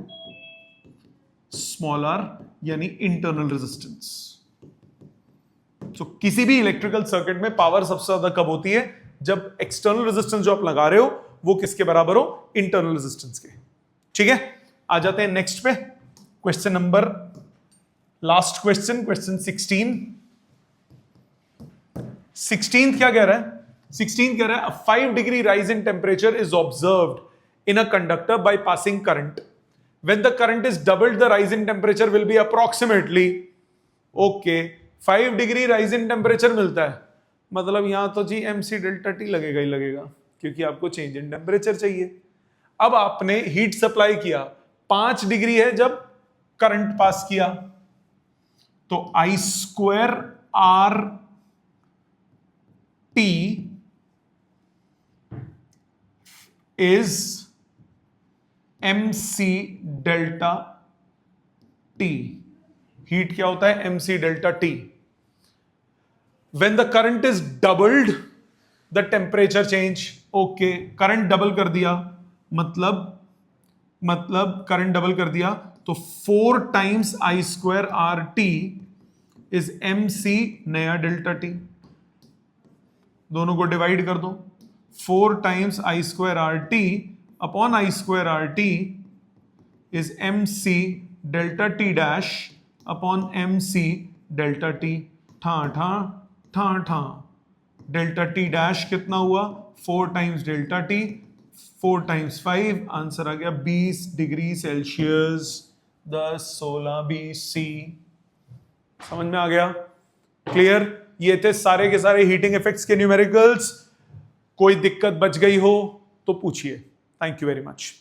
small r, यानी internal resistance। So, किसी भी electrical circuit में power सबसे ज्यादा कब होती है? जब एक्सटर्नल रेजिस्टेंस जो आप लगा रहे हो वो किसके बराबर हो? इंटरनल रेजिस्टेंस के। ठीक है, आ जाते हैं नेक्स्ट पे, question number, last question, question 16। 16 क्या कह रहा है? 16 कह रहा है, a 5 degree rise in temperature is observed in a conductor by passing current. When the current is doubled, the rise in temperature will be approximately, okay, 5 degree rise in temperature मिलता है, मतलब यहां तो जी mc डेल्टा टी लगेगा ही लगेगा, क्योंकि आपको change in temperature चाहिए। अब आपने हीट सप्लाई किया, 5 डिग्री है जब करंट पास किया, तो I square R T is mc delta T. Heat क्या होता है? mc delta T. When the current is doubled, the temperature change. Okay, current double कर दिया, मतलब करंट डबल कर दिया, तो 4 times I square R T is mc नया डेल्टा टी। दोनों को डिवाइड कर दो, 4 times I square R T upon I square R T is mc delta T dash upon mc delta T. ठा delta T dash कितना हुआ? 4 times delta T, 4 times 5, answer आ गया 20 डिग्री सेल्सियस, 10 16 20 सी। समझ में आ गया? क्लियर? ये थे सारे के सारे हीटिंग इफेक्ट्स के न्यूमेरिकल्स। कोई दिक्कत बच गई हो तो पूछिए। Thank you very much.